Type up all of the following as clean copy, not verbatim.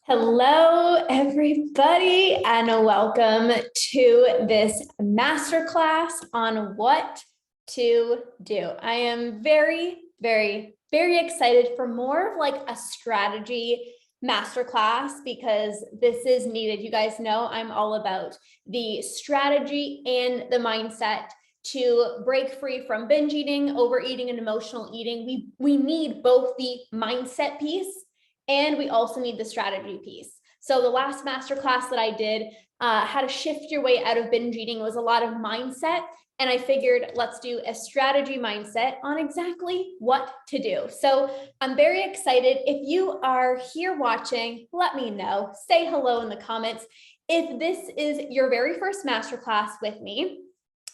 Hello, everybody, and welcome to this masterclass on what to do. I am very excited for more of like a strategy masterclass because this is needed. You guys know I'm all about the strategy and the mindset to break free from binge eating, overeating, and emotional eating. We need both the mindset piece and we also need the strategy piece. So the last masterclass that I did, how to shift your way out of binge eating, was a lot of mindset. And I figured let's do a strategy mindset on exactly what to do. So I'm very excited. If you are here watching, let me know. Say hello in the comments. If this is your very first masterclass with me,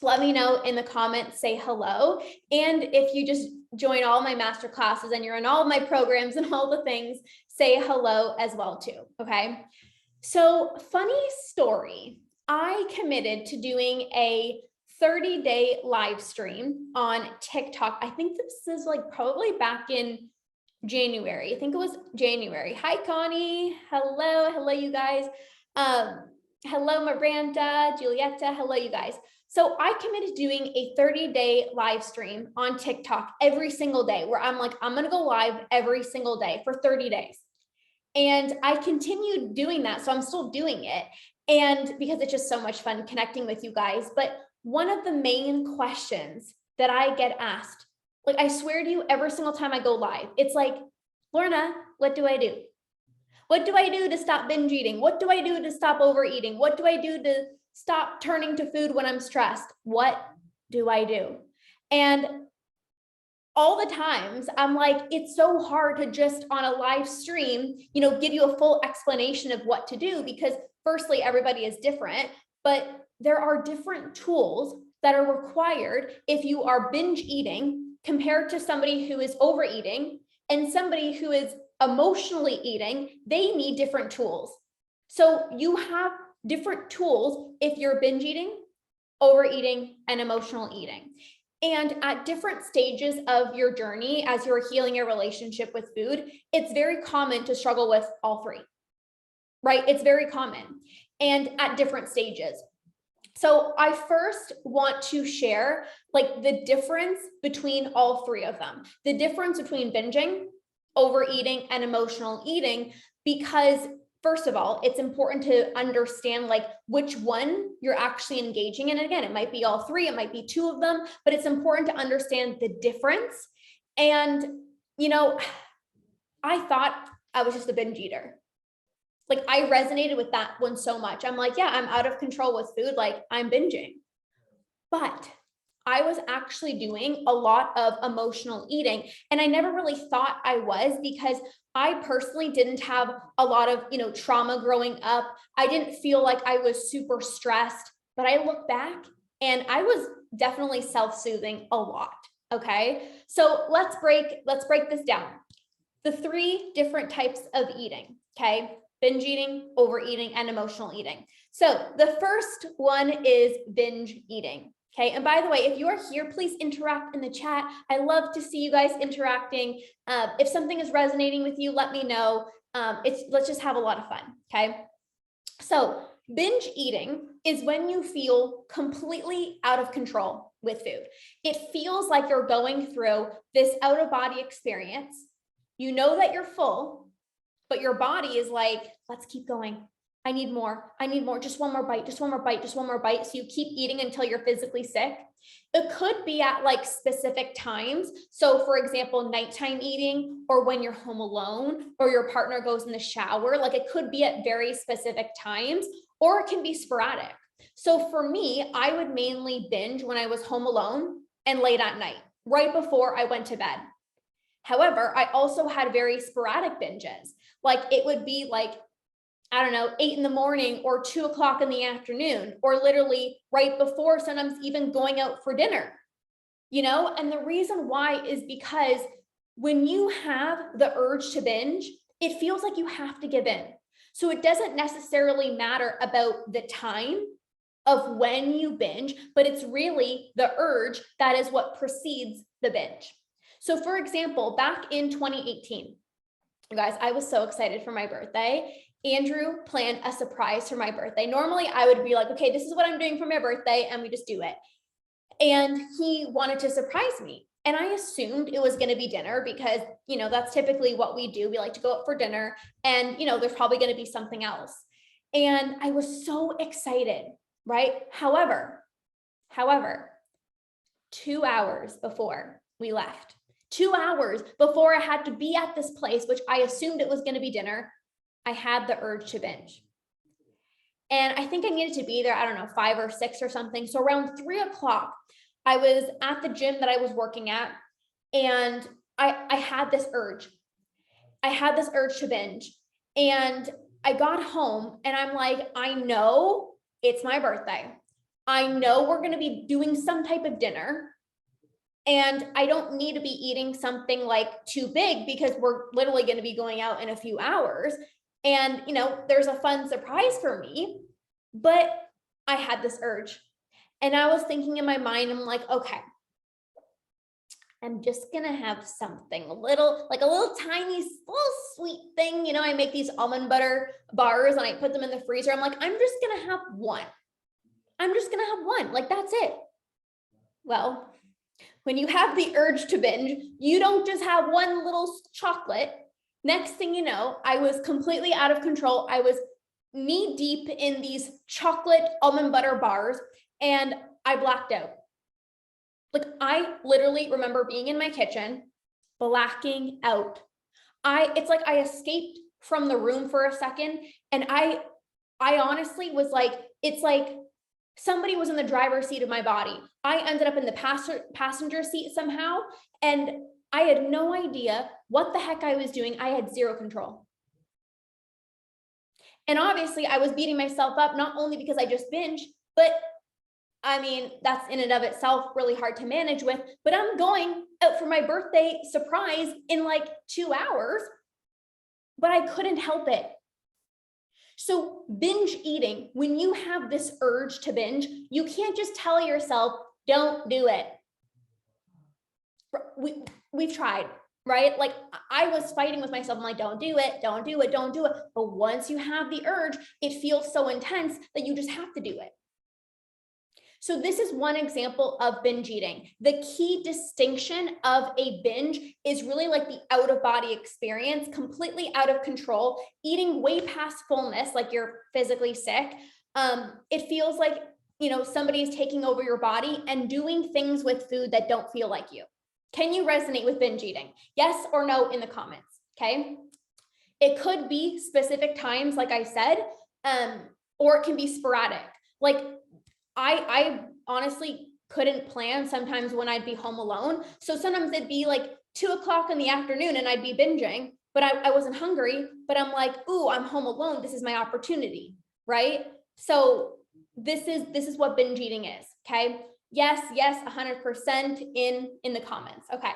let me know in the comments, say hello. And if you just join all my master classes and you're in all of my programs and all the things, say hello as well too, okay? So funny story, I committed to doing a 30-day live stream on TikTok. I think this is like probably back in January. I think it was January. Hi, Connie. Hello, you guys. Hello, Miranda, Julieta. Hello, you guys. So I committed to doing a 30-day live stream on TikTok every single day where I'm like, I'm going to go live every single day for 30 days. And I continued doing that. So I'm still doing it. And because it's just so much fun connecting with you guys. But one of the main questions that I get asked, like I swear to you, every single time I go live, it's like, Lorna, what do I do? What do I do to stop binge eating? What do I do to stop overeating? What do I do to stop turning to food when I'm stressed? What do I do? And all the times I'm like, it's so hard to just on a live stream, give you a full explanation of what to do because firstly, everybody is different, but there are different tools that are required if you are binge eating compared to somebody who is overeating and somebody who is emotionally eating. They need different tools. So you have different tools if you're binge eating, overeating, and emotional eating. And at different stages of your journey, as you're healing your relationship with food, it's very common to struggle with all three, right? It's very common and at different stages. So I first want to share like the difference between all three of them, the difference between binging, overeating, and emotional eating, because first of all, it's important to understand like which one you're actually engaging in. And again, it might be all three, it might be two of them, but it's important to understand the difference. And, I thought I was just a binge eater. Like I resonated with that one so much. I'm like, yeah, I'm out of control with food. Like I'm binging. But I was actually doing a lot of emotional eating. And I never really thought I was because I personally didn't have a lot of, trauma growing up. I didn't feel like I was super stressed, but I look back and I was definitely self-soothing a lot. Okay. So let's break this down. The three different types of eating. Okay. Binge eating, overeating, and emotional eating. So the first one is binge eating. Okay. And by the way, if you are here, please interact in the chat. I love to see you guys interacting. If something is resonating with you, let me know. Let's just have a lot of fun. Okay. So binge eating is when you feel completely out of control with food. It feels like you're going through this out of body experience. You know that you're full, but your body is like, let's keep going. I need more. Just one more bite, just one more bite, just one more bite. So you keep eating until you're physically sick. It could be at like specific times. So for example, nighttime eating, or when you're home alone, or your partner goes in the shower. Like it could be at very specific times, or it can be sporadic. So for me, I would mainly binge when I was home alone and late at night, right before I went to bed. However, I also had very sporadic binges. Like it would be like, 8 in the morning or 2 o'clock in the afternoon, or literally right before, sometimes even going out for dinner, and the reason why is because when you have the urge to binge, it feels like you have to give in. So it doesn't necessarily matter about the time of when you binge, but it's really the urge that is what precedes the binge. So for example, back in 2018, You guys, I was so excited for my birthday. Andrew planned a surprise for my birthday. Normally I would be like, okay, this is what I'm doing for my birthday, and we just do it. And he wanted to surprise me. And I assumed it was going to be dinner because, that's typically what we do. We like to go out for dinner, and, there's probably going to be something else. And I was so excited, right? However, 2 hours before we left, 2 hours before I had to be at this place, which I assumed it was going to be dinner, I had the urge to binge. And I think I needed to be there, I don't know, 5 or 6 or something. So around 3 o'clock, I was at the gym that I was working at, and I had this urge. I had this urge to binge. And I got home and I'm like, I know it's my birthday. I know we're going to be doing some type of dinner. And I don't need to be eating something like too big because we're literally going to be going out in a few hours. And, there's a fun surprise for me, but I had this urge. And I was thinking in my mind, I'm like, okay, I'm just going to have something a little tiny, little sweet thing. I make these almond butter bars and I put them in the freezer. I'm like, I'm just going to have one. I'm just going to have one. Like, that's it. Well, when you have the urge to binge, you don't just have one little chocolate. Next thing you know, I was completely out of control. I was knee deep in these chocolate almond butter bars and I blacked out. Like, I literally remember being in my kitchen, blacking out. It's like I escaped from the room for a second. And I honestly was like, it's like somebody was in the driver's seat of my body. I ended up in the passenger seat somehow. And I had no idea what the heck I was doing. I had zero control. And obviously I was beating myself up, not only because I just binged, but I mean, that's in and of itself really hard to manage with, but I'm going out for my birthday surprise in like 2 hours, but I couldn't help it. So binge eating, when you have this urge to binge, you can't just tell yourself, don't do it. We've tried, right? Like, I was fighting with myself. I'm like, don't do it, don't do it, don't do it. But once you have the urge, it feels so intense that you just have to do it. So this is one example of binge eating. The key distinction of a binge is really like the out-of-body experience, completely out of control, eating way past fullness, like you're physically sick. It feels like, somebody is taking over your body and doing things with food that don't feel like you. Can you resonate with binge eating? Yes or no in the comments, okay? It could be specific times, like I said, or it can be sporadic. Like, I honestly couldn't plan sometimes when I'd be home alone. So sometimes it'd be like 2 o'clock in the afternoon and I'd be binging, but I wasn't hungry, but I'm like, ooh, I'm home alone. This is my opportunity, right? So this is what binge eating is, okay? Yes, 100% in the comments. Okay.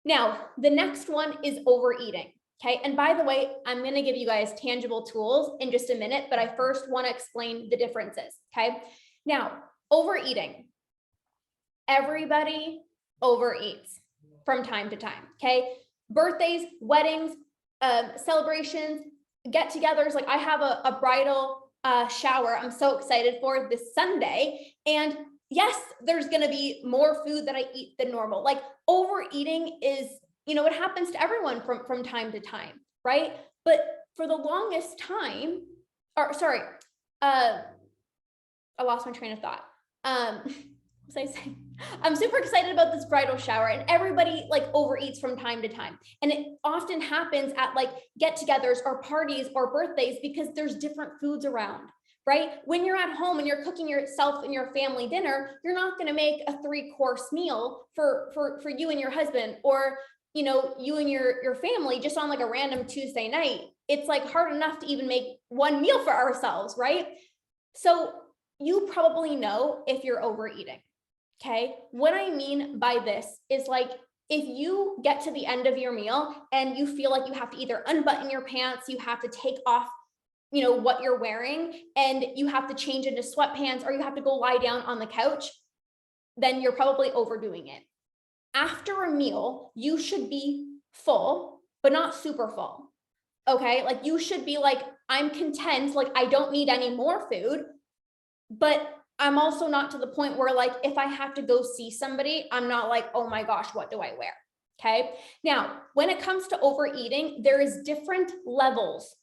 Now, the next one is overeating. Okay. And by the way, I'm going to give you guys tangible tools in just a minute, but I first want to explain the differences. Okay. Now, overeating. Everybody overeats from time to time. Okay. Birthdays, weddings, celebrations, get-togethers. Like, I have a bridal shower I'm so excited for this Sunday. And yes, there's going to be more food that I eat than normal. Like, overeating is, it happens to everyone from time to time, right? But for the longest time, I lost my train of thought. What was I saying? I'm super excited about this bridal shower, and everybody like overeats from time to time. And it often happens at like get-togethers or parties or birthdays because there's different foods around, right? When you're at home and you're cooking yourself and your family dinner, you're not going to make a 3-course meal for you and your husband, or, you and your family just on like a random Tuesday night. It's like hard enough to even make one meal for ourselves, right? So you probably know if you're overeating. Okay. What I mean by this is, like, if you get to the end of your meal and you feel like you have to either unbutton your pants, you have to take off, what you're wearing, and you have to change into sweatpants, or you have to go lie down on the couch, then you're probably overdoing it. After a meal, you should be full, but not super full. Okay. Like you should be like, I'm content. Like I don't need any more food, but I'm also not to the point where like, if I have to go see somebody, I'm not like, oh my gosh, what do I wear? Okay. Now, when it comes to overeating, there is different levels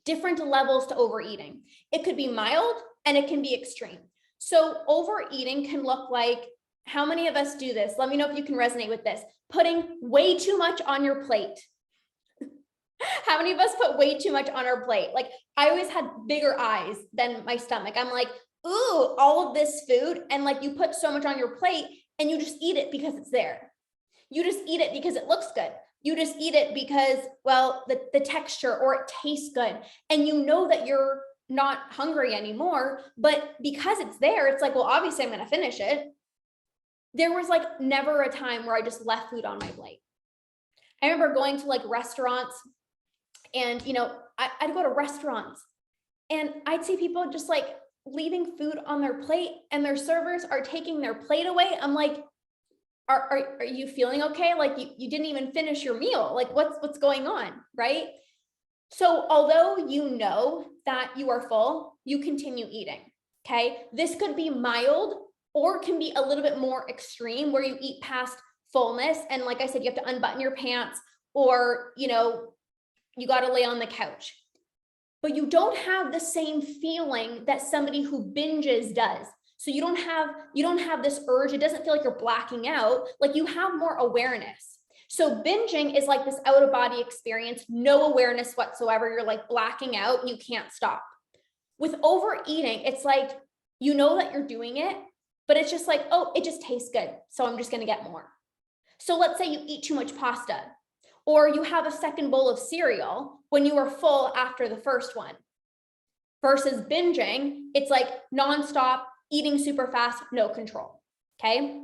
to overeating. It could be mild and it can be extreme. So overeating can look like, how many of us do this? Let me know if you can resonate with this. Putting way too much on your plate. How many of us put way too much on our plate? Like I always had bigger eyes than my stomach. I'm like, ooh, all of this food. And like you put so much on your plate and you just eat it because it's there. You just eat it because it looks good. You just eat it because, well, the texture or it tastes good. And you know that you're not hungry anymore, but because it's there, it's like, well, obviously I'm going to finish it. There was like never a time where I just left food on my plate. I remember going to like restaurants and, I'd go to restaurants and I'd see people just like leaving food on their plate and their servers are taking their plate away. I'm like, are you feeling okay? Like you didn't even finish your meal. Like what's going on, right? So although you know that you are full, you continue eating, okay? This could be mild or can be a little bit more extreme where you eat past fullness. And like I said, you have to unbutton your pants or, you got to lay on the couch. But you don't have the same feeling that somebody who binges does. So you don't have this urge. It doesn't feel like you're blacking out. Like you have more awareness. So binging is like this out of body experience, no awareness whatsoever. You're like blacking out and you can't stop. With overeating, it's like, you know that you're doing it, but it's just like, oh, it just tastes good. So I'm just going to get more. So let's say you eat too much pasta or you have a second bowl of cereal when you were full after the first one. Versus binging, it's like nonstop, eating super fast, no control, okay?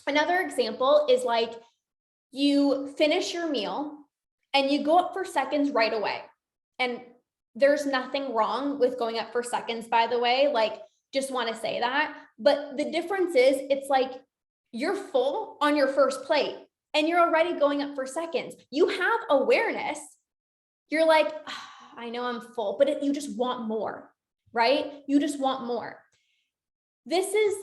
Another example is like you finish your meal and you go up for seconds right away. And there's nothing wrong with going up for seconds, by the way, like just want to say that. But the difference is it's like you're full on your first plate and you're already going up for seconds. You have awareness. You're like, oh, I know I'm full, but you just want more, right? You just want more. This is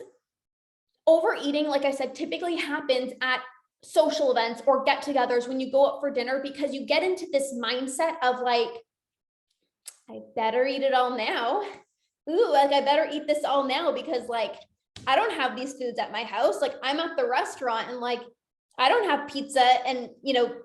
overeating, like I said, typically happens at social events or get-togethers when you go out for dinner because you get into this mindset of like, I better eat it all now. Ooh, like I better eat this all now because like, I don't have these foods at my house. Like I'm at the restaurant and like, I don't have pizza and,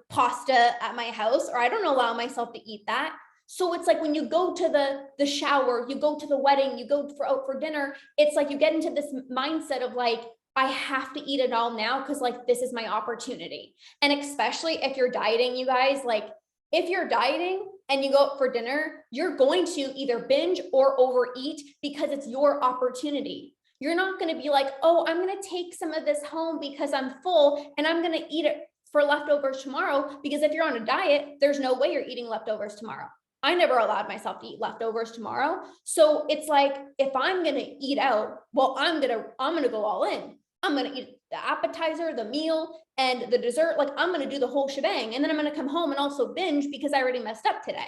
pasta at my house, or I don't allow myself to eat that. So it's like when you go to the shower, you go to the wedding, you go out for dinner, it's like you get into this mindset of like, I have to eat it all now because like this is my opportunity. And especially if you're dieting, you guys, like if you're dieting and you go out for dinner, you're going to either binge or overeat because it's your opportunity. You're not going to be like, oh, I'm going to take some of this home because I'm full and I'm going to eat it for leftovers tomorrow. Because if you're on a diet, there's no way you're eating leftovers tomorrow. I never allowed myself to eat leftovers tomorrow. So it's like, if I'm going to eat out, well, I'm going to go all in. I'm going to eat the appetizer, the meal, and the dessert. Like I'm going to do the whole shebang. And then I'm going to come home and also binge because I already messed up today,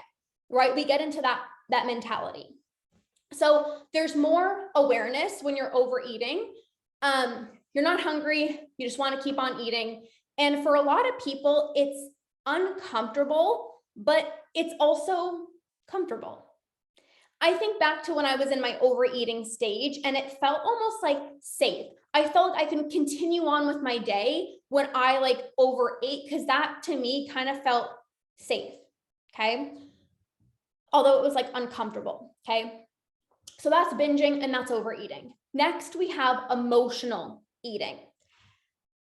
right? We get into that mentality. So there's more awareness when you're overeating. You're not hungry. You just want to keep on eating. And for a lot of people, it's uncomfortable, but it's also comfortable. I think back to when I was in my overeating stage and it felt almost like safe. I felt I can continue on with my day when I like overate because that to me kind of felt safe. Okay. Although it was like uncomfortable. Okay. So that's binging and that's overeating. Next, we have emotional eating.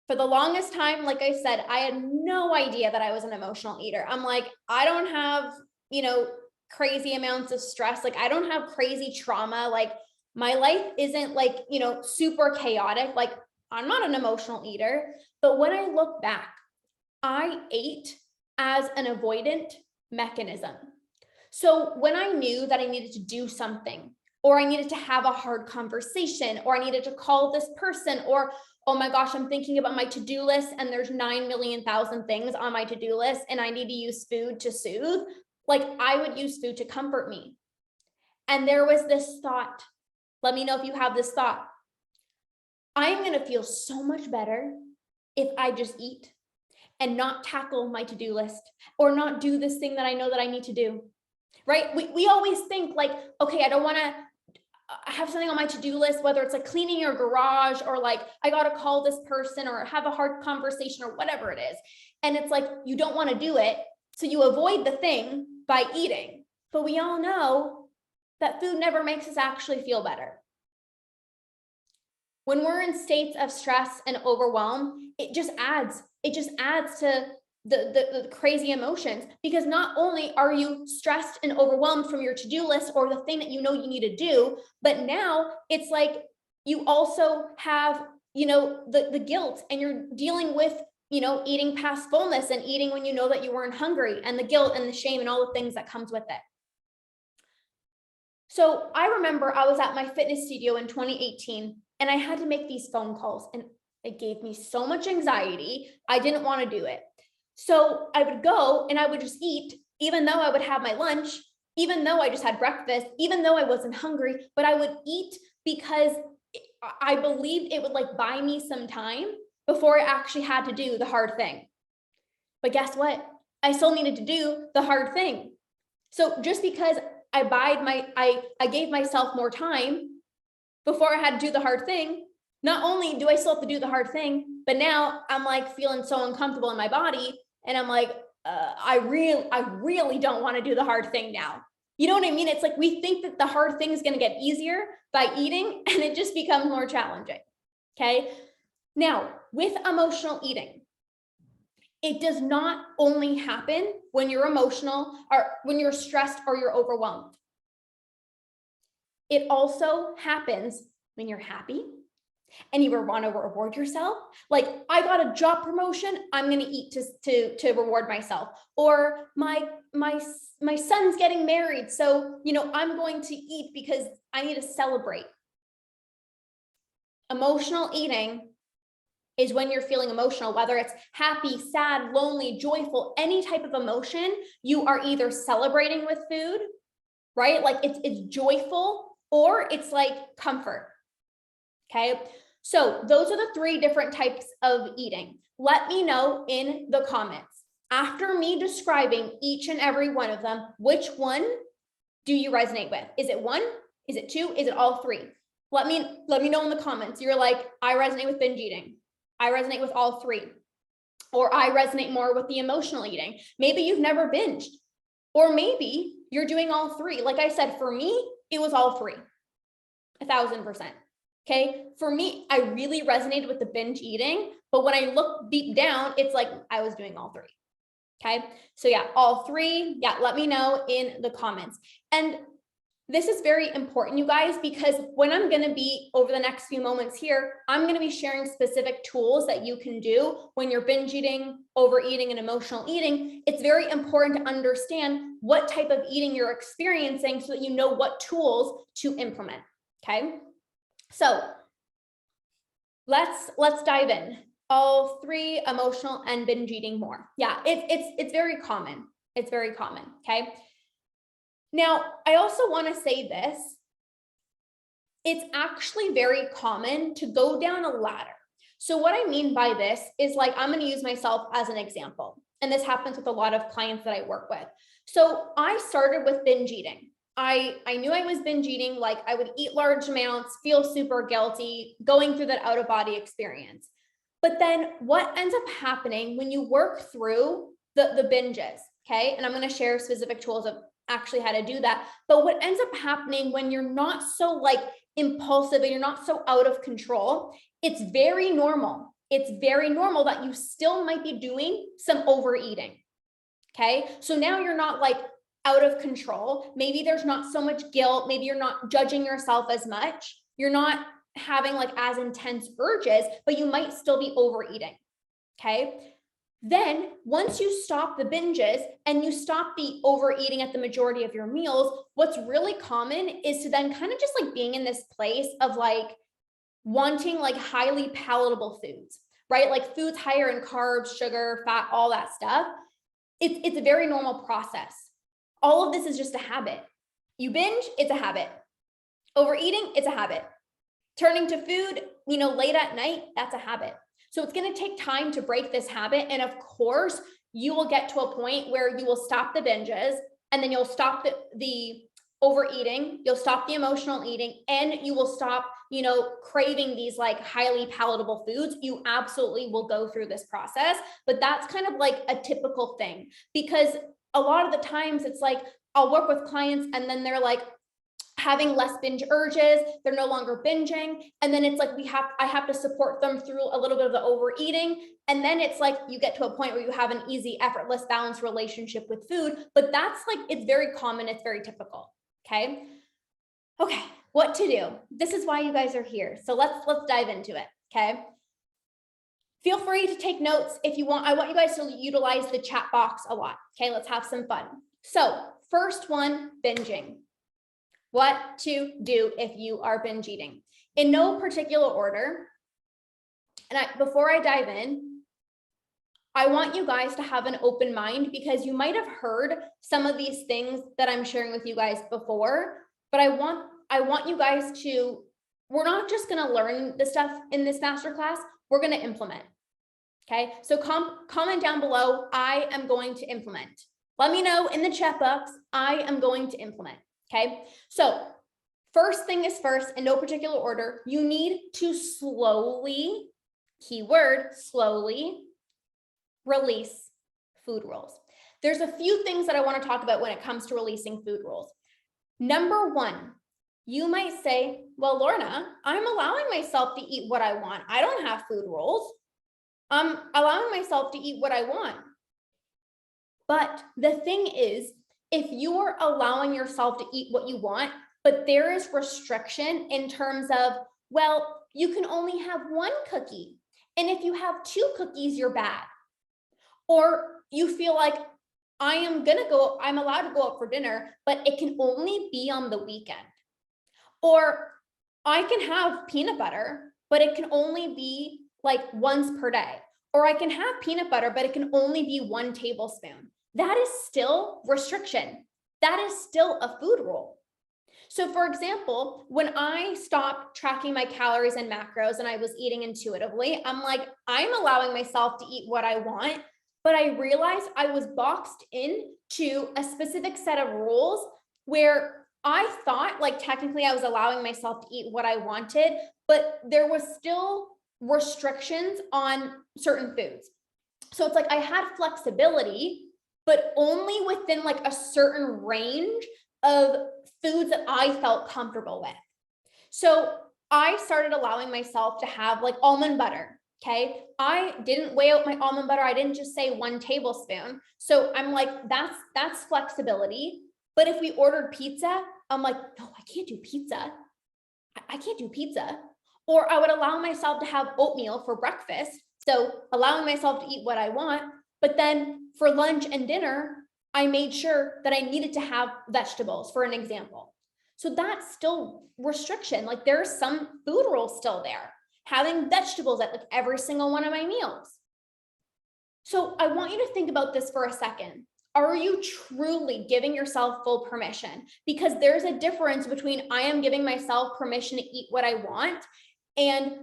For the longest time, like I said, I had no idea that I was an emotional eater. I'm like, I don't have, crazy amounts of stress. Like I don't have crazy trauma. Like my life isn't like, super chaotic. Like I'm not an emotional eater. But when I look back, I ate as an avoidant mechanism. So when I knew that I needed to do something, or I needed to have a hard conversation, or I needed to call this person, or, oh my gosh, I'm thinking about my to-do list and there's 9,000,000 things on my to-do list and I need to use food to soothe. Like I would use food to comfort me. And there was this thought. Let me know if you have this thought. I'm going to feel so much better if I just eat and not tackle my to-do list or not do this thing that I know that I need to do, right? We always think like, okay, I don't want to have something on my to-do list, whether it's like cleaning your garage or like, I got to call this person or have a hard conversation or whatever it is. And it's like, you don't want to do it. So you avoid the thing by eating. But we all know that food never makes us actually feel better. When we're in states of stress and overwhelm, it just adds to the crazy emotions, because not only are you stressed and overwhelmed from your to-do list or the thing that you know you need to do, but now it's like you also have, the guilt, and you're dealing with, eating past fullness and eating when you know that you weren't hungry, and the guilt and the shame and all the things that comes with it. So I remember I was at my fitness studio in 2018 and I had to make these phone calls, and it gave me so much anxiety. I didn't want to do it. So I would go and I would just eat, even though I would have my lunch, even though I just had breakfast, even though I wasn't hungry, but I would eat because I believed it would like buy me some time before I actually had to do the hard thing. But guess what? I still needed to do the hard thing. So just because I gave myself more time before I had to do the hard thing, not only do I still have to do the hard thing, but now I'm like feeling so uncomfortable in my body. And I'm like, I really don't want to do the hard thing now. You know what I mean? It's like we think that the hard thing is going to get easier by eating, and it just becomes more challenging. Okay. Now, with emotional eating, it does not only happen when you're emotional or when you're stressed or you're overwhelmed. It also happens when you're happy and you want to reward yourself. Like, I got a job promotion, I'm going to eat to reward myself. Or my son's getting married, so I'm going to eat because I need to celebrate. Emotional eating is when you're feeling emotional, whether it's happy, sad, lonely, joyful, any type of emotion, you are either celebrating with food, right? Like it's joyful, or it's like comfort. Okay. So those are the 3 different types of eating. Let me know in the comments, after me describing each and every one of them, which one do you resonate with? Is it 1? Is it 2? Is it all 3? Let me know in the comments. You're like, I resonate with binge eating. I resonate with all 3. Or I resonate more with the emotional eating. Maybe you've never binged, or maybe you're doing all 3. Like I said, for me, it was all 3, 1,000%. Okay. For me, I really resonated with the binge eating, but when I look deep down, it's like I was doing all 3. Okay. So yeah, all 3. Yeah. Let me know in the comments. And this is very important, you guys, because when I'm going to be over the next few moments here, I'm going to be sharing specific tools that you can do when you're binge eating, overeating, and emotional eating. It's very important to understand what type of eating you're experiencing so that you know what tools to implement. Okay. So let's dive in. All 3, emotional and binge eating more. Yeah, it's very common. It's very common. Okay. Now, I also want to say this. It's actually very common to go down a ladder. So what I mean by this is, like, I'm going to use myself as an example. And this happens with a lot of clients that I work with. So I started with binge eating. I knew I was binge eating. Like, I would eat large amounts, feel super guilty, going through that out of body experience. But then what ends up happening when you work through the binges, okay? And I'm going to share specific tools of actually how to do that. But what ends up happening when you're not so like impulsive and you're not so out of control, it's very normal. It's very normal that you still might be doing some overeating. Okay. So now you're not like out of control. Maybe there's not so much guilt. Maybe you're not judging yourself as much. You're not having like as intense urges, but you might still be overeating. Okay. Then once you stop the binges and you stop the overeating at the majority of your meals, what's really common is to then kind of just like being in this place of like wanting like highly palatable foods, right? Like foods higher in carbs, sugar, fat, all that stuff. It's a very normal process. All of this is just a habit. You binge, it's a habit. Overeating, it's a habit. Turning to food, late at night, that's a habit. So it's going to take time to break this habit. And of course, you will get to a point where you will stop the binges, and then you'll stop the overeating, you'll stop the emotional eating, and you will stop, craving these like highly palatable foods. You absolutely will go through this process, but that's kind of like a typical thing, because a lot of the times it's like, I'll work with clients and then they're like, having less binge urges, they're no longer binging. And then it's like, I have to support them through a little bit of the overeating. And then it's like, you get to a point where you have an easy, effortless, balanced relationship with food. But that's like, it's very common. It's very typical. Okay. What to do? This is why you guys are here. So let's dive into it. Okay. Feel free to take notes if you want. I want you guys to utilize the chat box a lot. Okay. Let's have some fun. So first one, binging. What to do if you are binge eating. In no particular order, and before I dive in, I want you guys to have an open mind, because you might have heard some of these things that I'm sharing with you guys before, but I want you guys to, we're not just going to learn the stuff in this masterclass, we're going to implement. Okay, so comment down below, I am going to implement. Let me know in the chat box, I am going to implement. Okay, so first thing is first, in no particular order, you need to slowly, keyword, slowly release food rules. There's a few things that I want to talk about when it comes to releasing food rules. Number one, you might say, well, Lorna, I'm allowing myself to eat what I want. I don't have food rules. I'm allowing myself to eat what I want. But the thing is, if you are allowing yourself to eat what you want, but there is restriction in terms of, well, you can only have one cookie. And if you have two cookies, you're bad. Or you feel like I'm allowed to go out for dinner, but it can only be on the weekend. Or I can have peanut butter, but it can only be like once per day. Or I can have peanut butter, but it can only be 1 tablespoon. That is still restriction. That is still a food rule. So for example, when I stopped tracking my calories and macros and I was eating intuitively, I'm like, I'm allowing myself to eat what I want, but I realized I was boxed into a specific set of rules where I thought like technically I was allowing myself to eat what I wanted, but there was still restrictions on certain foods. So it's like I had flexibility, but only within like a certain range of foods that I felt comfortable with. So I started allowing myself to have like almond butter. Okay. I didn't weigh out my almond butter. I didn't just say 1 tablespoon. So I'm like, that's flexibility. But if we ordered pizza, I'm like, no, I can't do pizza. I can't do pizza. Or I would allow myself to have oatmeal for breakfast. So allowing myself to eat what I want. But then for lunch and dinner, I made sure that I needed to have vegetables, for an example. So that's still restriction. Like there's some food rules still there. Having vegetables at like every single one of my meals. So I want you to think about this for a second. Are you truly giving yourself full permission? Because there's a difference between I am giving myself permission to eat what I want, and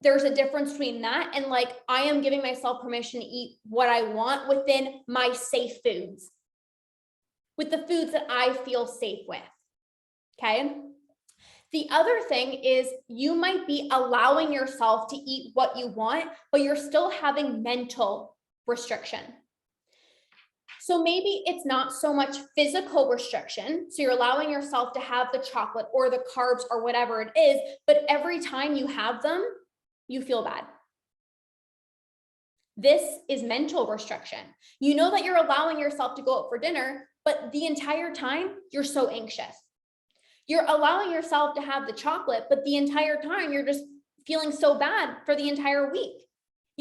there's a difference between that and like, I am giving myself permission to eat what I want within my safe foods, with the foods that I feel safe with. Okay. The other thing is you might be allowing yourself to eat what you want, but you're still having mental restriction. So maybe it's not so much physical restriction. So you're allowing yourself to have the chocolate or the carbs or whatever it is, but every time you have them, you feel bad. This is mental restriction. You know that you're allowing yourself to go out for dinner, but the entire time you're so anxious. You're allowing yourself to have the chocolate, but the entire time you're just feeling so bad for the entire week.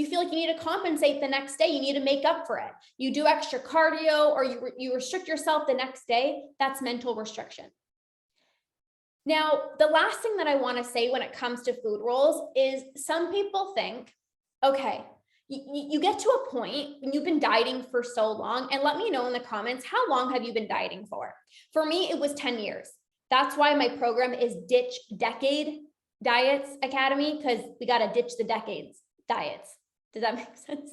You feel like you need to compensate the next day. You need to make up for it. You do extra cardio or you restrict yourself the next day. That's mental restriction. Now, the last thing that I want to say when it comes to food rules is some people think, okay, you get to a point when you've been dieting for so long, and let me know in the comments, how long have you been dieting for? For me, it was 10 years. That's why my program is Ditch Decade Diets Academy, because we got to ditch the decades diets. Does that make sense?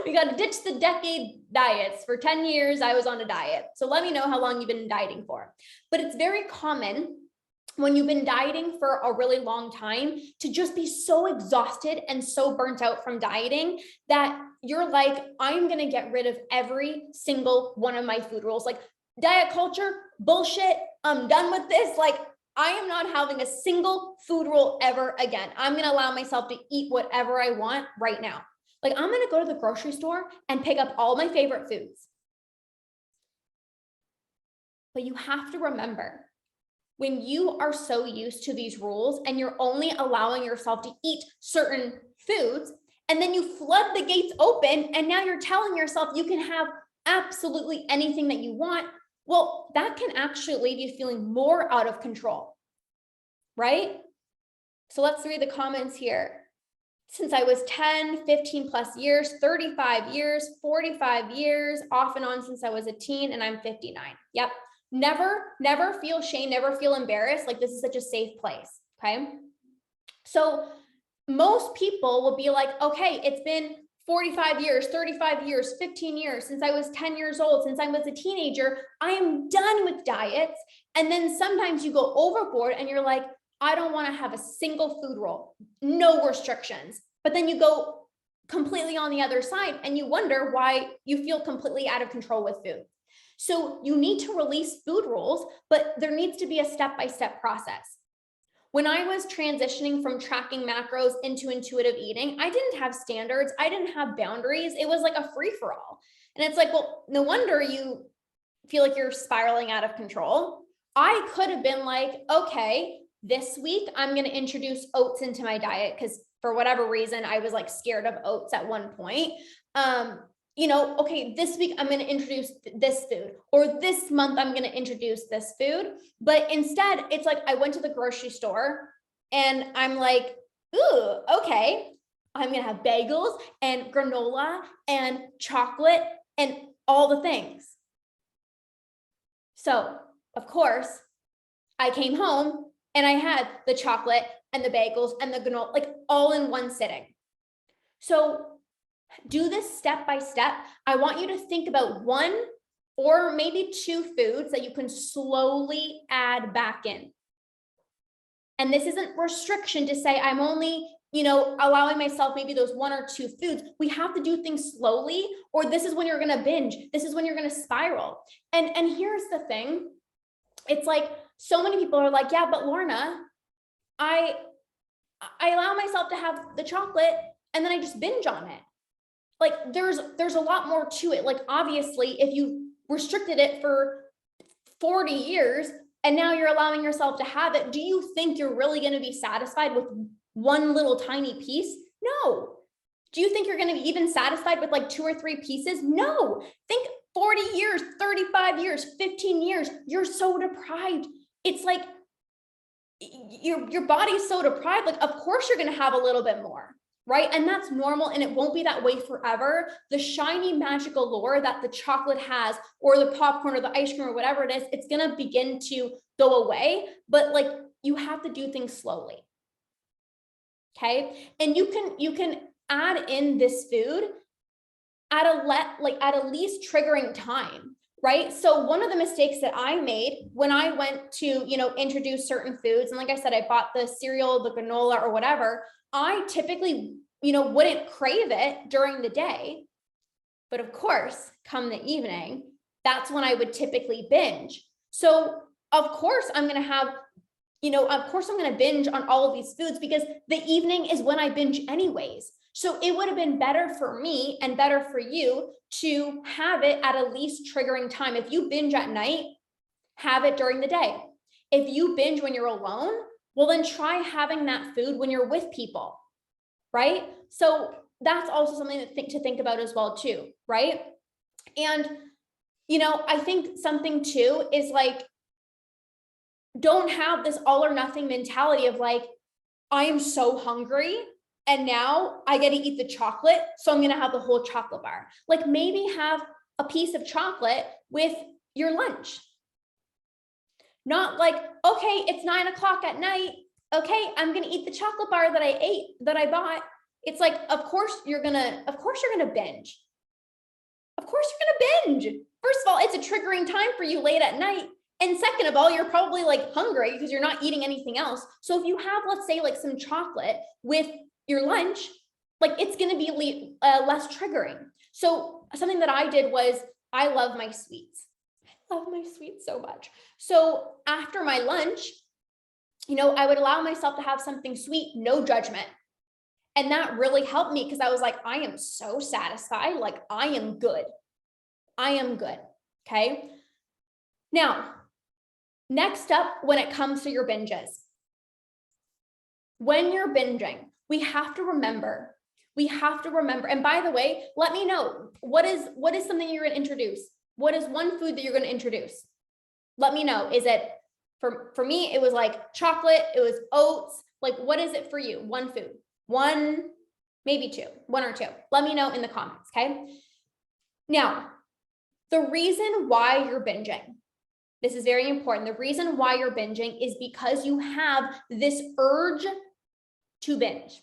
We got to ditch the decade diets. For 10 years, I was on a diet. So let me know how long you've been dieting for. But it's very common when you've been dieting for a really long time to just be so exhausted and so burnt out from dieting that you're like, I'm going to get rid of every single one of my food rules. Like, diet culture, bullshit. I'm done with this. Like, I am not having a single food rule ever again. I'm going to allow myself to eat whatever I want right now. Like, I'm going to go to the grocery store and pick up all my favorite foods. But you have to remember, when you are so used to these rules and you're only allowing yourself to eat certain foods, and then you flood the gates open and now you're telling yourself you can have absolutely anything that you want, well, that can actually leave you feeling more out of control, right? So let's read the comments here. Since I was 10, 15 plus years, 35 years, 45 years, off and on since I was a teen, and I'm 59. Yep. Never feel shame, never feel embarrassed. Like, this is such a safe place. Okay. So most people will be like, okay, it's been 45 years, 35 years, 15 years, since I was 10 years old, since I was a teenager, I am done with diets. And then sometimes you go overboard and you're like, I don't want to have a single food rule, no restrictions. But then you go completely on the other side and you wonder why you feel completely out of control with food. So you need to release food rules, but there needs to be a step-by-step process. When I was transitioning from tracking macros into intuitive eating, I didn't have standards. I didn't have boundaries. It was like a free-for-all. And it's like, well, no wonder you feel like you're spiraling out of control. I could have been like, okay, this week I'm going to introduce oats into my diet because for whatever reason, I was like scared of oats at one point. Okay, this week I'm going to introduce this food, or this month I'm going to introduce this food. But instead, it's like I went to the grocery store and I'm like, ooh, okay, I'm going to have bagels and granola and chocolate and all the things. So, of course, I came home and I had the chocolate and the bagels and the granola, like all in one sitting. So do this step by step. I want you to think about one or maybe two foods that you can slowly add back in. And this isn't restriction to say I'm only, allowing myself maybe those one or two foods. We have to do things slowly, or this is when you're going to binge. This is when you're going to spiral. And here's the thing. It's like so many people are like, yeah, but Lorna, I allow myself to have the chocolate and then I just binge on it. Like there's a lot more to it. Like, obviously, if you restricted it for 40 years and now you're allowing yourself to have it, do you think you're really going to be satisfied with one little tiny piece? No. Do you think you're going to be even satisfied with like 2 or 3 pieces? No. Think 40 years, 35 years, 15 years, you're so deprived. It's like your body's so deprived. Like, of course you're going to have a little bit more. Right? And that's normal, and it won't be that way forever. The shiny magical lure that the chocolate has, or the popcorn or the ice cream or whatever it is, it's going to begin to go away, but like you have to do things slowly. Okay? And you can add in this food at a least triggering time, right? So one of the mistakes that I made when I went to, introduce certain foods, and like I said, I bought the cereal, the granola or whatever, I typically, wouldn't crave it during the day. But of course, come the evening, that's when I would typically binge. So of course I'm going to have, of course I'm going to binge on all of these foods because the evening is when I binge anyways. So it would have been better for me and better for you to have it at a least triggering time. If you binge at night, have it during the day. If you binge when you're alone, well, then try having that food when you're with people, right? So that's also something to think about as well too, right? And, I think something too is like, don't have this all or nothing mentality of like, I am so hungry and now I get to eat the chocolate, so I'm going to have the whole chocolate bar. Like maybe have a piece of chocolate with your lunch. Not like, okay, it's 9 o'clock at night. Okay, I'm going to eat the chocolate bar that I bought. It's like, of course you're going to binge. Of course you're going to binge. First of all, it's a triggering time for you late at night. And second of all, you're probably like hungry because you're not eating anything else. So if you have, let's say, like some chocolate with your lunch, like it's going to be less triggering. So something that I did was, I love my sweets. I love my sweets so much. So after my lunch, I would allow myself to have something sweet, no judgment. And that really helped me because I was like, I am so satisfied. Like I am good. I am good. Okay. Now, next up, when it comes to your binges, when you're binging, we have to remember, and by the way, let me know, what is something you're going to introduce? What is one food that you're going to introduce? Let me know. Is it, for me, it was like chocolate, it was oats. Like, what is it for you? One food, one, maybe two, one or two. Let me know in the comments, okay? Now, the reason why you're binging, this is very important. The reason why you're binging is because you have this urge to binge.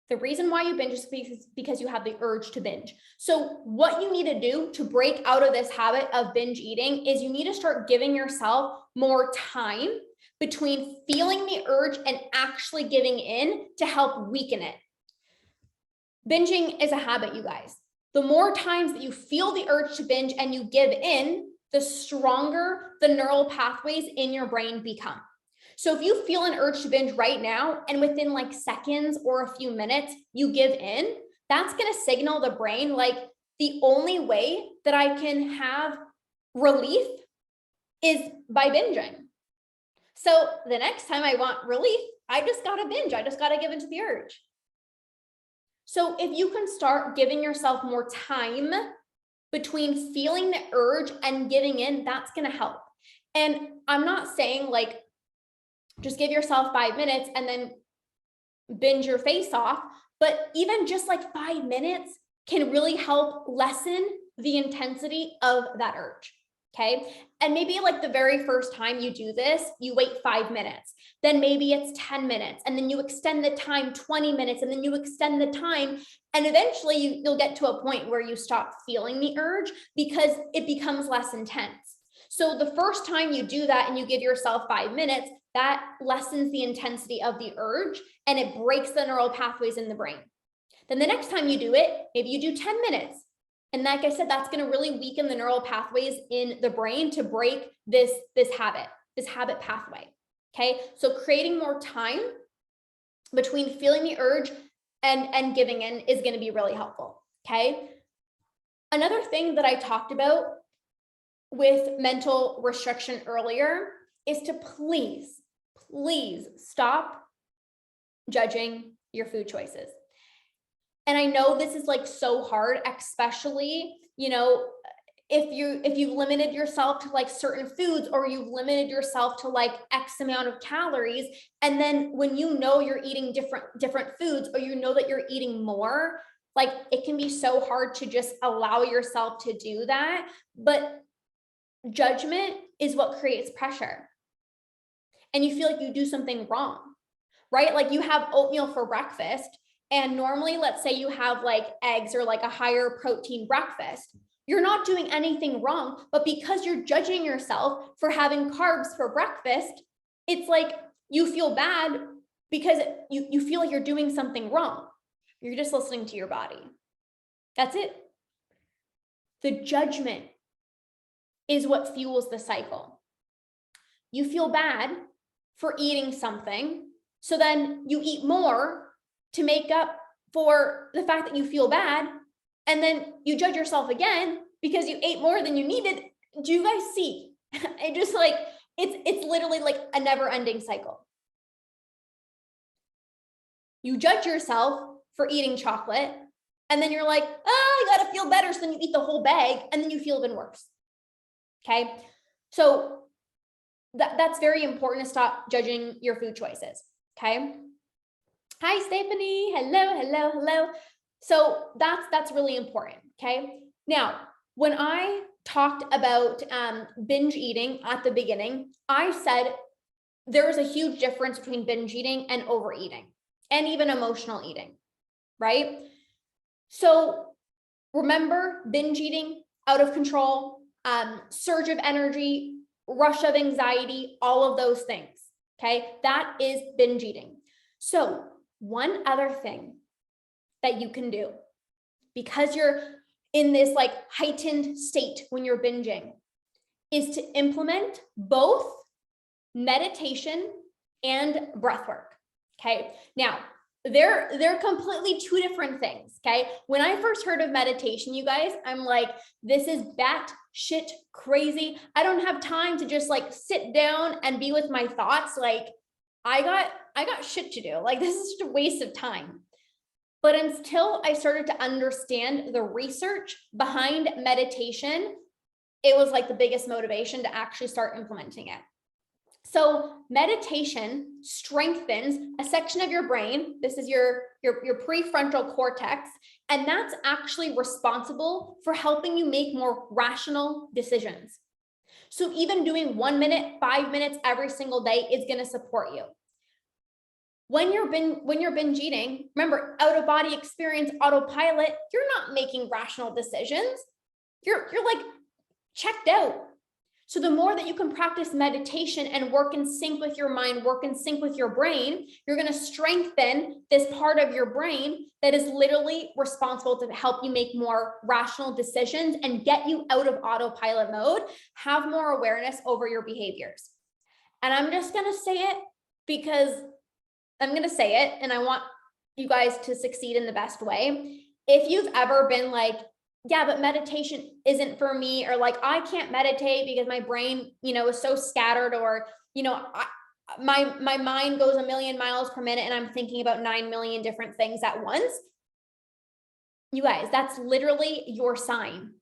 The reason why you binge is because you have the urge to binge. So what you need to do to break out of this habit of binge eating is you need to start giving yourself more time between feeling the urge and actually giving in to help weaken it. Binging is a habit, you guys. The more times that you feel the urge to binge and you give in, the stronger the neural pathways in your brain become. So if you feel an urge to binge right now and within like seconds or a few minutes, you give in, that's going to signal the brain like the only way that I can have relief is by binging. So the next time I want relief, I just got to binge. I just got to give into the urge. So if you can start giving yourself more time between feeling the urge and giving in, that's going to help. And I'm not saying like, just give yourself 5 minutes and then binge your face off. But even just like 5 minutes can really help lessen the intensity of that urge. Okay. And maybe like the very first time you do this, you wait 5 minutes, then maybe it's 10 minutes, and then you extend the time 20 minutes, and then you extend the time. And eventually you'll get to a point where you stop feeling the urge because it becomes less intense. So the first time you do that and you give yourself 5 minutes, that lessens the intensity of the urge and it breaks the neural pathways in the brain. Then the next time you do it, maybe you do 10 minutes. And like I said, that's going to really weaken the neural pathways in the brain to break this habit pathway. Okay. So creating more time between feeling the urge and giving in is going to be really helpful. Okay. Another thing that I talked about with mental restriction earlier is to please stop judging your food choices. And I know this is like so hard, especially, if you've limited yourself to like certain foods, or you've limited yourself to like X amount of calories. And then when you're eating different foods, or that you're eating more, like it can be so hard to just allow yourself to do that. But judgment is what creates pressure. And you feel like you do something wrong, right? Like you have oatmeal for breakfast, and normally, let's say you have like eggs or like a higher protein breakfast. You're not doing anything wrong, but because you're judging yourself for having carbs for breakfast, it's like you feel bad because you feel like you're doing something wrong. You're just listening to your body. That's it. The judgment is what fuels the cycle. You feel bad for eating something, so then you eat more to make up for the fact that you feel bad, and then you judge yourself again because you ate more than you needed. Do you guys see? It just like it's literally like a never-ending cycle. You judge yourself for eating chocolate. And then you're like, oh, I gotta feel better. So then you eat the whole bag and then you feel even worse. Okay. So that's very important to stop judging your food choices. Okay. Hi, Stephanie. Hello. So that's really important. Okay. Now, when I talked about binge eating at the beginning, I said there is a huge difference between binge eating and overeating and even emotional eating, right? So remember, binge eating, out of control, surge of energy, rush of anxiety, all of those things. Okay, that is binge eating. So one other thing that you can do, because you're in this like heightened state when you're binging, is to implement both meditation and breath work. Okay, now they're completely two different things. Okay, when I first heard of meditation, you guys, I'm like, this is batshit crazy. I don't have time to just like sit down and be with my thoughts. Like I got shit to do. Like this is just a waste of time. But until I started to understand the research behind meditation, it was like the biggest motivation to actually start implementing it. So meditation strengthens a section of your brain. This is your prefrontal cortex, and that's actually responsible for helping you make more rational decisions. So even doing 1 minute, 5 minutes every single day is going to support you. When you're binge eating, remember, out of body experience, autopilot, you're not making rational decisions. You're like checked out. So the more that you can practice meditation and work in sync with your mind, work in sync with your brain, you're going to strengthen this part of your brain that is literally responsible to help you make more rational decisions and get you out of autopilot mode, have more awareness over your behaviors. And I'm just going to say it because I'm going to say it, and I want you guys to succeed in the best way. If you've ever been like, yeah, but meditation isn't for me, or like, I can't meditate because my brain, is so scattered, or, my mind goes a million miles per minute and I'm thinking about 9 million different things at once. You guys, that's literally your sign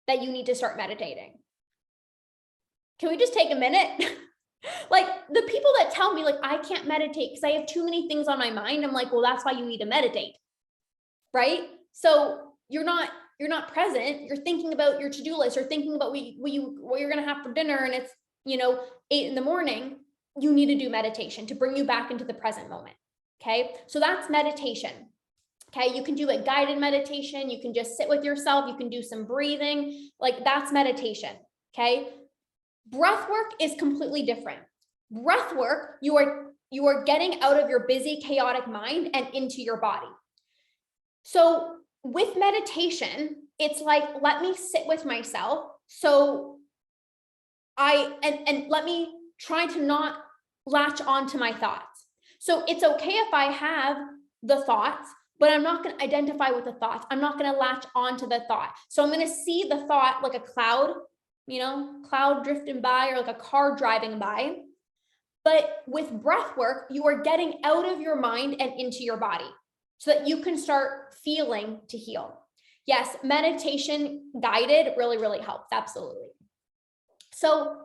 that you need to start meditating. Can we just take a minute? Like the people that tell me like, I can't meditate because I have too many things on my mind. I'm like, well, that's why you need to meditate. Right? So you're not present. You're thinking about your to-do list. You're thinking about what you're going to have for dinner. And it's, 8 a.m. You need to do meditation to bring you back into the present moment. Okay. So that's meditation. Okay. You can do a guided meditation. You can just sit with yourself. You can do some breathing. Like that's meditation. Okay. Breath work is completely different. Breath work, you are getting out of your busy, chaotic mind and into your body. So with meditation, it's like, let me sit with myself. So and let me try to not latch onto my thoughts. So it's okay if I have the thoughts, but I'm not going to identify with the thoughts. I'm not going to latch onto the thought. So I'm going to see the thought like a cloud, cloud drifting by, or like a car driving by. But with breath work, you are getting out of your mind and into your body so that you can start feeling to heal. Yes, meditation guided really, really helps. Absolutely. So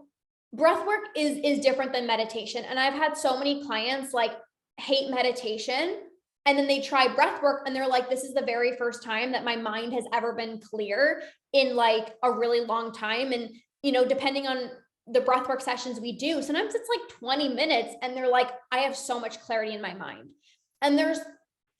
breath work is different than meditation. And I've had so many clients like hate meditation, and then they try breath work and they're like, this is the very first time that my mind has ever been clear in like a really long time. And, depending on the breathwork sessions we do, sometimes it's like 20 minutes and they're like, I have so much clarity in my mind. And there's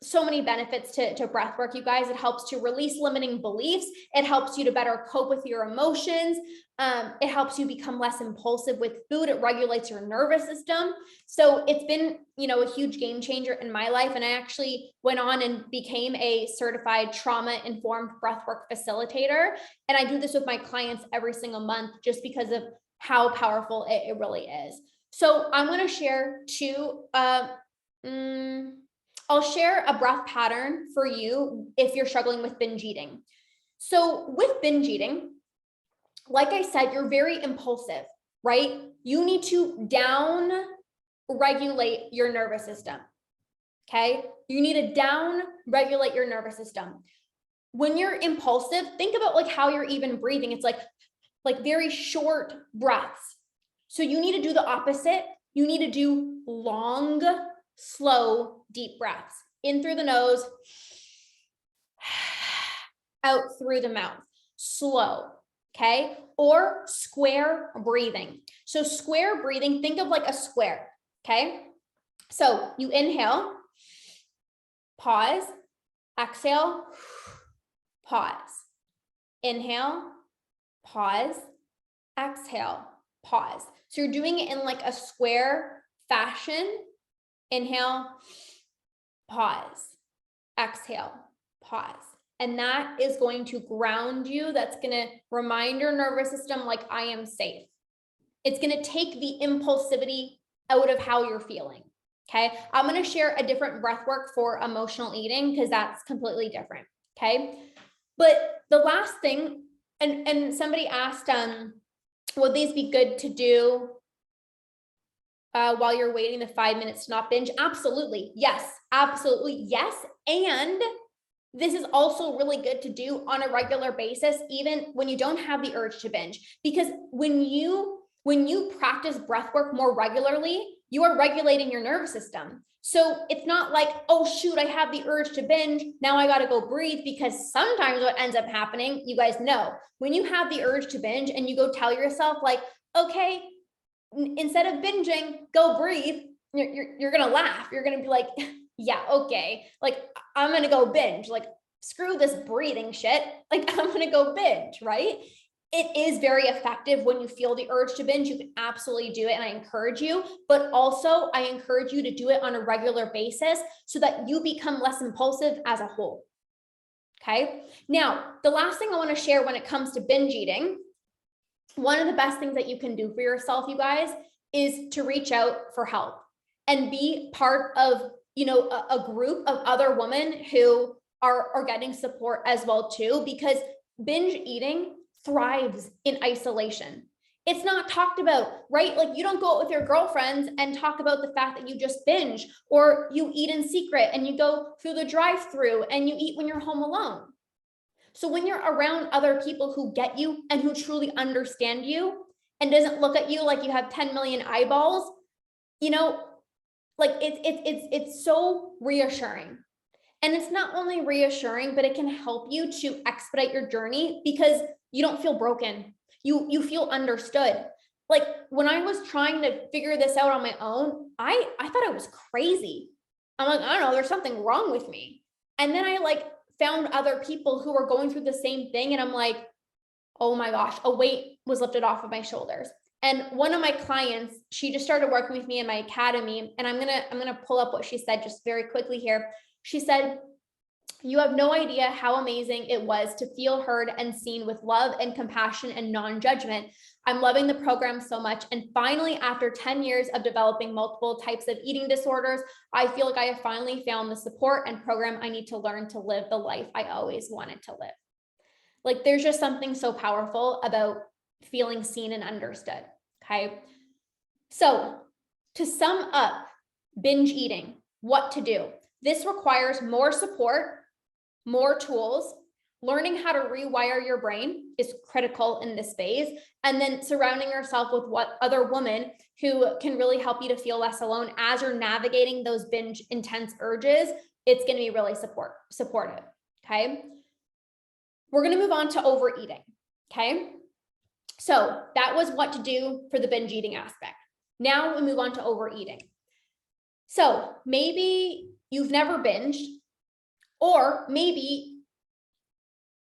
so many benefits to breathwork, you guys. It helps to release limiting beliefs. It helps you to better cope with your emotions. It helps you become less impulsive with food. It regulates your nervous system. So it's been, a huge game changer in my life. And I actually went on and became a certified trauma-informed breathwork facilitator. And I do this with my clients every single month just because of how powerful it really is. So I'm going to share I'll share a breath pattern for you if you're struggling with binge eating. So with binge eating, like I said, you're very impulsive, right? You need to down regulate your nervous system. Okay. You need to down regulate your nervous system. When you're impulsive, think about like how you're even breathing. It's like very short breaths. So you need to do the opposite. You need to do long, slow, deep breaths. In through the nose, out through the mouth. Slow, okay? Or square breathing. So square breathing, think of like a square, okay? So you inhale, pause, exhale, pause. Inhale, pause, exhale, pause. So you're doing it in like a square fashion. Inhale, pause, exhale, pause. And that is going to ground you. That's going to remind your nervous system, like, I am safe. It's going to take the impulsivity out of how you're feeling. Okay. I'm going to share a different breath work for emotional eating because that's completely different. Okay. But the last thing, and somebody asked, would these be good to do while you're waiting the 5 minutes to not binge? Absolutely. Yes. Absolutely. Yes. And this is also really good to do on a regular basis, even when you don't have the urge to binge, because when you practice breath work more regularly, you are regulating your nervous system. So it's not like, oh shoot, I have the urge to binge, now I got to go breathe, because sometimes what ends up happening, you guys know, when you have the urge to binge and you go tell yourself like, okay, instead of binging, go breathe, you're going to laugh. You're going to be like, yeah, okay, like I'm going to go binge, like screw this breathing shit, like I'm going to go binge, right? It is very effective when you feel the urge to binge. You can absolutely do it, and I encourage you, but also I encourage you to do it on a regular basis so that you become less impulsive as a whole. Okay. Now, the last thing I want to share when it comes to binge eating, one of the best things that you can do for yourself, you guys, is to reach out for help and be part of, a group of other women who are getting support as well too, because binge eating thrives in isolation. It's not talked about, right? Like you don't go out with your girlfriends and talk about the fact that you just binge, or you eat in secret and you go through the drive-through and you eat when you're home alone. So when you're around other people who get you and who truly understand you and doesn't look at you like you have 10 million eyeballs, like it's so reassuring. And it's not only reassuring, but it can help you to expedite your journey because you don't feel broken. You feel understood. Like when I was trying to figure this out on my own, I thought I was crazy. I'm like, I don't know, there's something wrong with me. And then I found other people who were going through the same thing. And I'm like, oh my gosh, a weight was lifted off of my shoulders. And one of my clients, she just started working with me in my academy. And I'm gonna pull up what she said just very quickly here. She said, you have no idea how amazing it was to feel heard and seen with love and compassion and non-judgment. I'm loving the program so much. And finally, after 10 years of developing multiple types of eating disorders, I feel like I have finally found the support and program I need to learn to live the life I always wanted to live. Like there's just something so powerful about feeling seen and understood. Okay. So to sum up binge eating, what to do. This requires more support, more tools. Learning how to rewire your brain is critical in this phase. And then surrounding yourself with what other women who can really help you to feel less alone as you're navigating those binge intense urges, it's going to be really supportive. Okay. We're going to move on to overeating. Okay. So that was what to do for the binge eating aspect. Now we move on to overeating. So maybe you've never binged, or maybe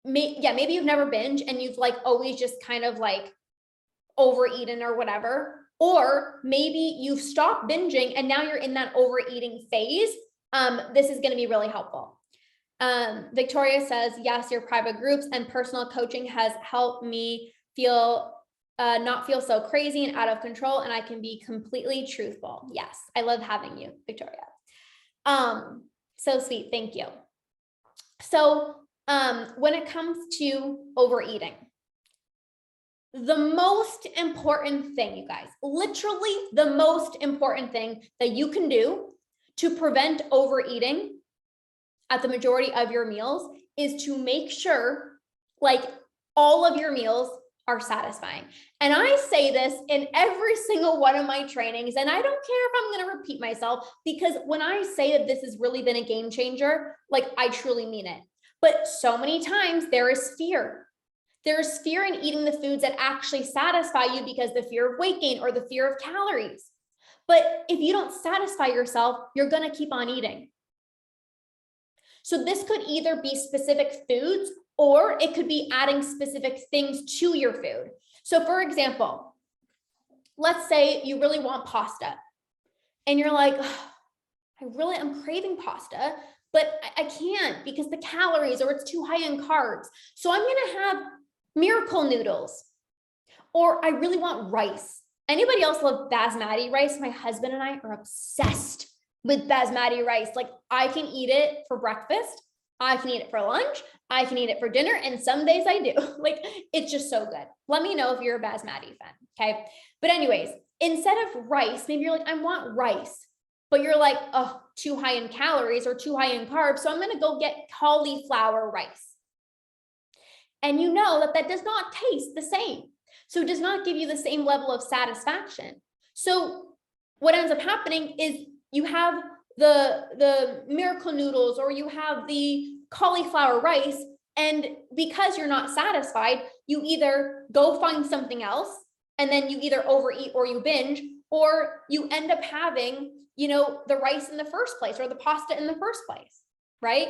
you've never binged and you've always just kind of overeaten or whatever, or maybe you've stopped binging and now you're in that overeating phase. This is going to be really helpful. Victoria says, yes, your private groups and personal coaching has helped me not feel so crazy and out of control, and I can be completely truthful. Yes, I love having you, Victoria. So sweet. Thank you. So when it comes to overeating, the most important thing, you guys, literally the most important thing that you can do to prevent overeating at the majority of your meals is to make sure like all of your meals are satisfying. And I say this in every single one of my trainings, and I don't care if I'm going to repeat myself, because when I say that this has really been a game changer, like I truly mean it. But so many times there is fear. There's fear in eating the foods that actually satisfy you because the fear of weight gain or the fear of calories. But if you don't satisfy yourself, you're going to keep on eating. So this could either be specific foods or it could be adding specific things to your food. So for example, let's say you really want pasta and you're like, oh, I'm craving pasta, but I can't because the calories or it's too high in carbs. So I'm going to have miracle noodles, or I really want rice. Anybody else love basmati rice? My husband and I are obsessed with basmati rice. Like I can eat it for breakfast. I can eat it for lunch. I can eat it for dinner. And some days I do. Like it's just so good. Let me know if you're a basmati fan. Okay. But anyways, instead of rice, maybe you're like, I want rice, but you're like, oh, too high in calories or too high in carbs. So I'm going to go get cauliflower rice. And you know that that does not taste the same. So it does not give you the same level of satisfaction. So what ends up happening is you have the miracle noodles or you have the cauliflower rice, and because you're not satisfied, you either go find something else and then you either overeat or you binge, or you end up having, you know, the rice in the first place or the pasta in the first place, right?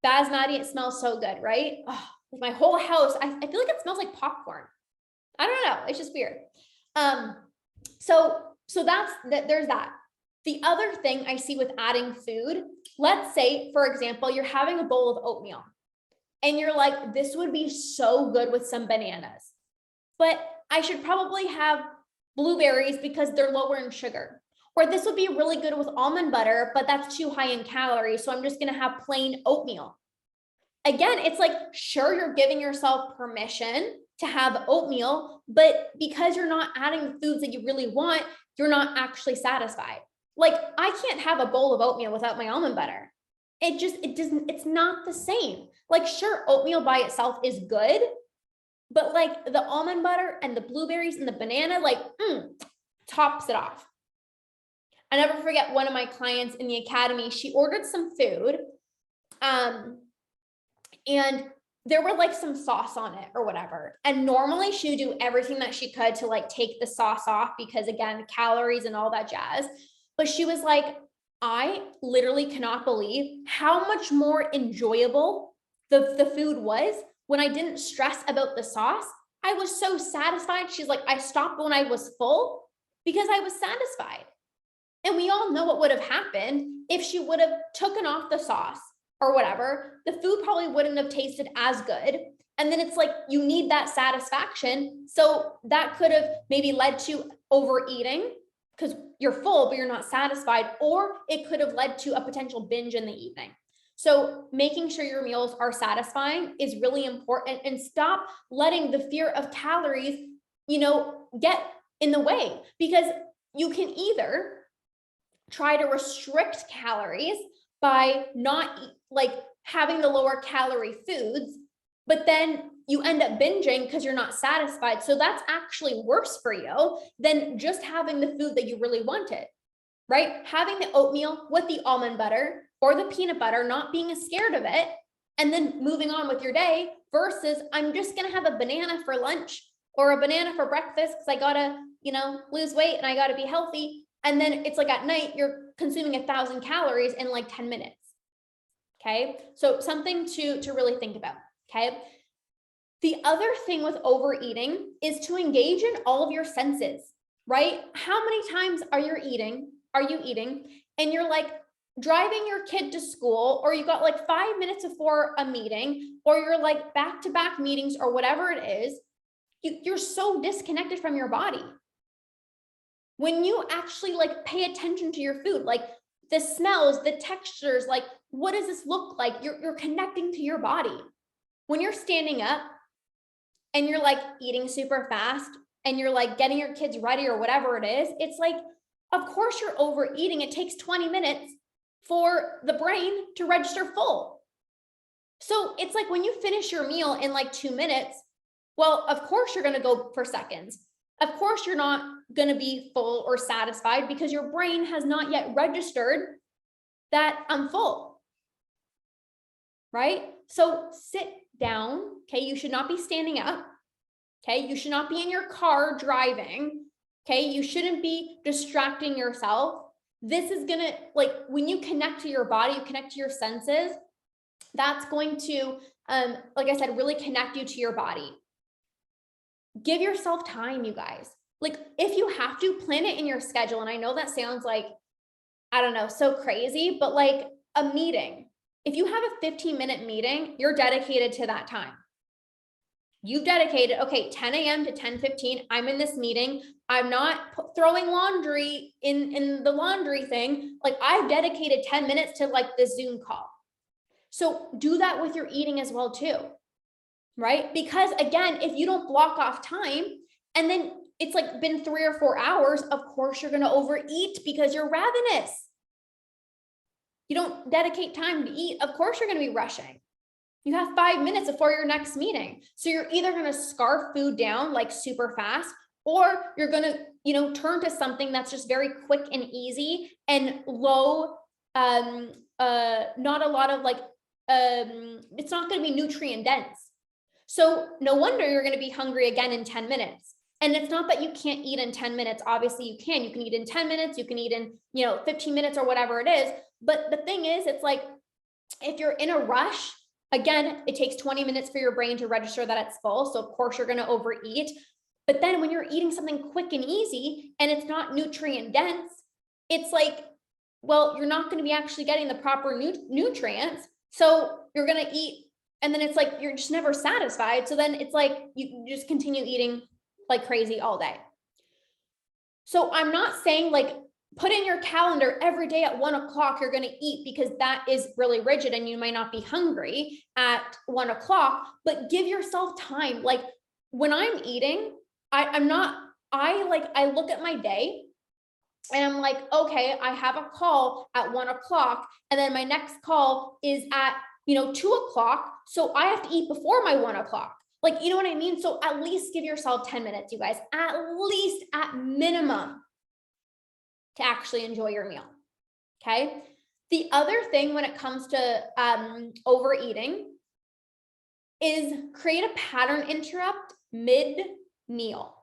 Basmati, it smells so good, right? Oh, my whole house, I feel like it smells like popcorn. I don't know. It's just weird. So that's that. There's that. The other thing I see with adding food, let's say, for example, you're having a bowl of oatmeal and you're like, this would be so good with some bananas, but I should probably have blueberries because they're lower in sugar. Or this would be really good with almond butter, but that's too high in calories. So I'm just going to have plain oatmeal. Again, it's like, sure, you're giving yourself permission to have oatmeal, but because you're not adding the foods that you really want, you're not actually satisfied. Like I can't have a bowl of oatmeal without my almond butter. It's not the same. Like sure, oatmeal by itself is good, but like the almond butter and the blueberries and the banana, like tops it off. I never forget one of my clients in the academy, she ordered some food, and there were like some sauce on it or whatever. And normally she would do everything that she could to like take the sauce off because again, calories and all that jazz. But she was like, I literally cannot believe how much more enjoyable the food was when I didn't stress about the sauce. I was so satisfied. She's like, I stopped when I was full because I was satisfied. And we all know what would have happened if she would have taken off the sauce or whatever. The food probably wouldn't have tasted as good. And then it's like, you need that satisfaction. So that could have maybe led to overeating because you're full, but you're not satisfied, or it could have led to a potential binge in the evening. So making sure your meals are satisfying is really important, and stop letting the fear of calories, you know, get in the way, because you can either try to restrict calories by not like having the lower calorie foods, but then you end up binging because you're not satisfied. So that's actually worse for you than just having the food that you really wanted, right? Having the oatmeal with the almond butter or the peanut butter, not being scared of it, and then moving on with your day versus I'm just going to have a banana for lunch or a banana for breakfast because I got to, you know, lose weight and I got to be healthy. And then it's like at night, you're consuming 1,000 calories in like 10 minutes. Okay. So something to really think about. Okay. The other thing with overeating is to engage in all of your senses, right? How many times are you eating and you're like driving your kid to school, or you got like 5 minutes before a meeting, or you're like back-to-back meetings or whatever it is, you're so disconnected from your body. When you actually like pay attention to your food, like the smells, the textures, like what does this look like? You're connecting to your body. When you're standing up and you're like eating super fast and you're like getting your kids ready or whatever it is, it's like, of course you're overeating. It takes 20 minutes for the brain to register full. So it's like when you finish your meal in like 2 minutes, well, of course you're going to go for seconds. Of course you're not going to be full or satisfied because your brain has not yet registered that I'm full, right? So sit down, okay? You should not be standing up, okay? You should not be in your car driving, okay? You shouldn't be distracting yourself. This is gonna, like, when you connect to your body, you connect to your senses, that's going to, like I said, really connect you to your body. Give yourself time, you guys. Like, if you have to, plan it in your schedule. And I know that sounds like, I don't know, so crazy, but like a meeting. If you have a 15-minute meeting, you're dedicated to that time. You've dedicated, okay, 10 a.m. to 10:15, I'm in this meeting. I'm not throwing laundry in the laundry thing. Like, I've dedicated 10 minutes to like the Zoom call. So do that with your eating as well too, right? Because again, if you don't block off time and then it's like been 3 or 4 hours, of course you're going to overeat because you're ravenous. You don't dedicate time to eat, of course you're going to be rushing. You have 5 minutes before your next meeting. So you're either going to scarf food down like super fast, or you're going to, turn to something that's just very quick and easy and low, not a lot of like, it's not going to be nutrient dense. So no wonder you're going to be hungry again in 10 minutes. And it's not that you can't eat in 10 minutes. Obviously you can eat in 10 minutes, you can eat in, 15 minutes or whatever it is. But the thing is, it's like, if you're in a rush, again, it takes 20 minutes for your brain to register that it's full. So of course you're going to overeat. But then when you're eating something quick and easy and it's not nutrient dense, it's like, well, you're not going to be actually getting the proper nutrients. So you're going to eat, and then it's like, you're just never satisfied. So then it's like, you just continue eating like crazy all day. So I'm not saying like, put in your calendar every day at 1 o'clock, you're going to eat, because that is really rigid and you might not be hungry at 1 o'clock, but give yourself time. Like, when I'm eating, I look at my day and I'm like, okay, I have a call at 1 o'clock. And then my next call is at, 2 o'clock. So I have to eat before my 1 o'clock. Like, you know what I mean? So at least give yourself 10 minutes, you guys, at least, at minimum, to actually enjoy your meal. Okay. The other thing when it comes to overeating is create a pattern interrupt mid-meal.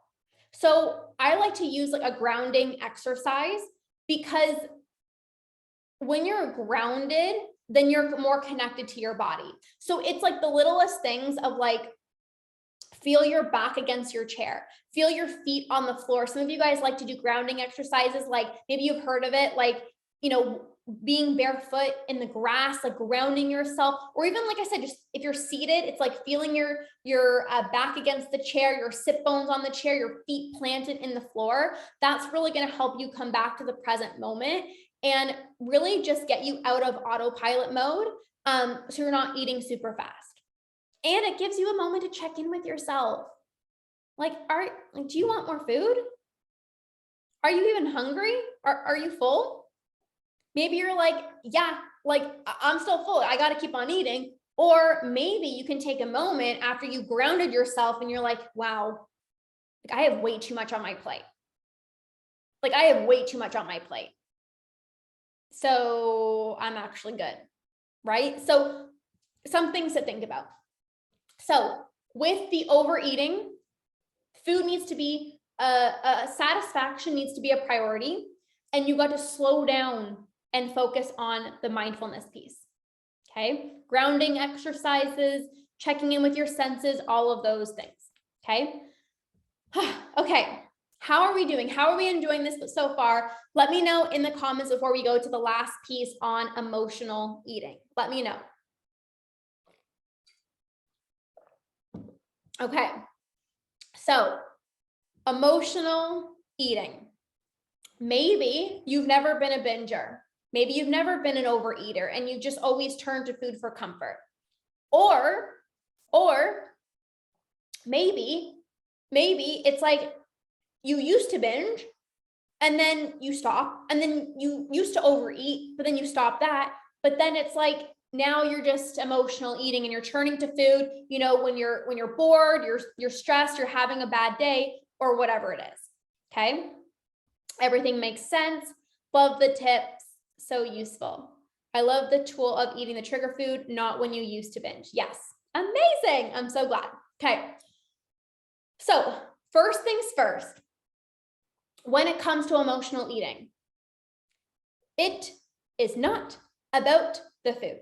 So I like to use like a grounding exercise, because when you're grounded, then you're more connected to your body. So it's like the littlest things of like, feel your back against your chair, feel your feet on the floor. Some of you guys like to do grounding exercises, like maybe you've heard of it, like, being barefoot in the grass, like grounding yourself, or even, like I said, just if you're seated, it's like feeling your back against the chair, your sit bones on the chair, your feet planted in the floor. That's really going to help you come back to the present moment and really just get you out of autopilot mode. So you're not eating super fast. And it gives you a moment to check in with yourself. Like, do you want more food? Are you even hungry? Are you full? Maybe you're like, yeah, like I'm still full. I got to keep on eating. Or maybe you can take a moment after you grounded yourself and you're like, wow, like I have way too much on my plate. Like I have way too much on my plate. So I'm actually good, right? So some things to think about. So with the overeating, food needs to be, satisfaction needs to be a priority, and you got to slow down and focus on the mindfulness piece. Okay. Grounding exercises, checking in with your senses, all of those things. Okay. Okay. How are we doing? How are we enjoying this so far? Let me know in the comments before we go to the last piece on emotional eating. Let me know. Okay. So emotional eating. Maybe you've never been a binger. Maybe you've never been an overeater and you just always turn to food for comfort. Or maybe it's like you used to binge and then you stop, and then you used to overeat, but then you stop that. But then it's like, now you're just emotional eating and you're turning to food, when you're bored, you're stressed, you're having a bad day, or whatever it is. Okay. Everything makes sense. Love the tips. So useful. I love the tool of eating the trigger food, not when you used to binge. Yes. Amazing. I'm so glad. Okay. So first things first, when it comes to emotional eating, it is not about the food.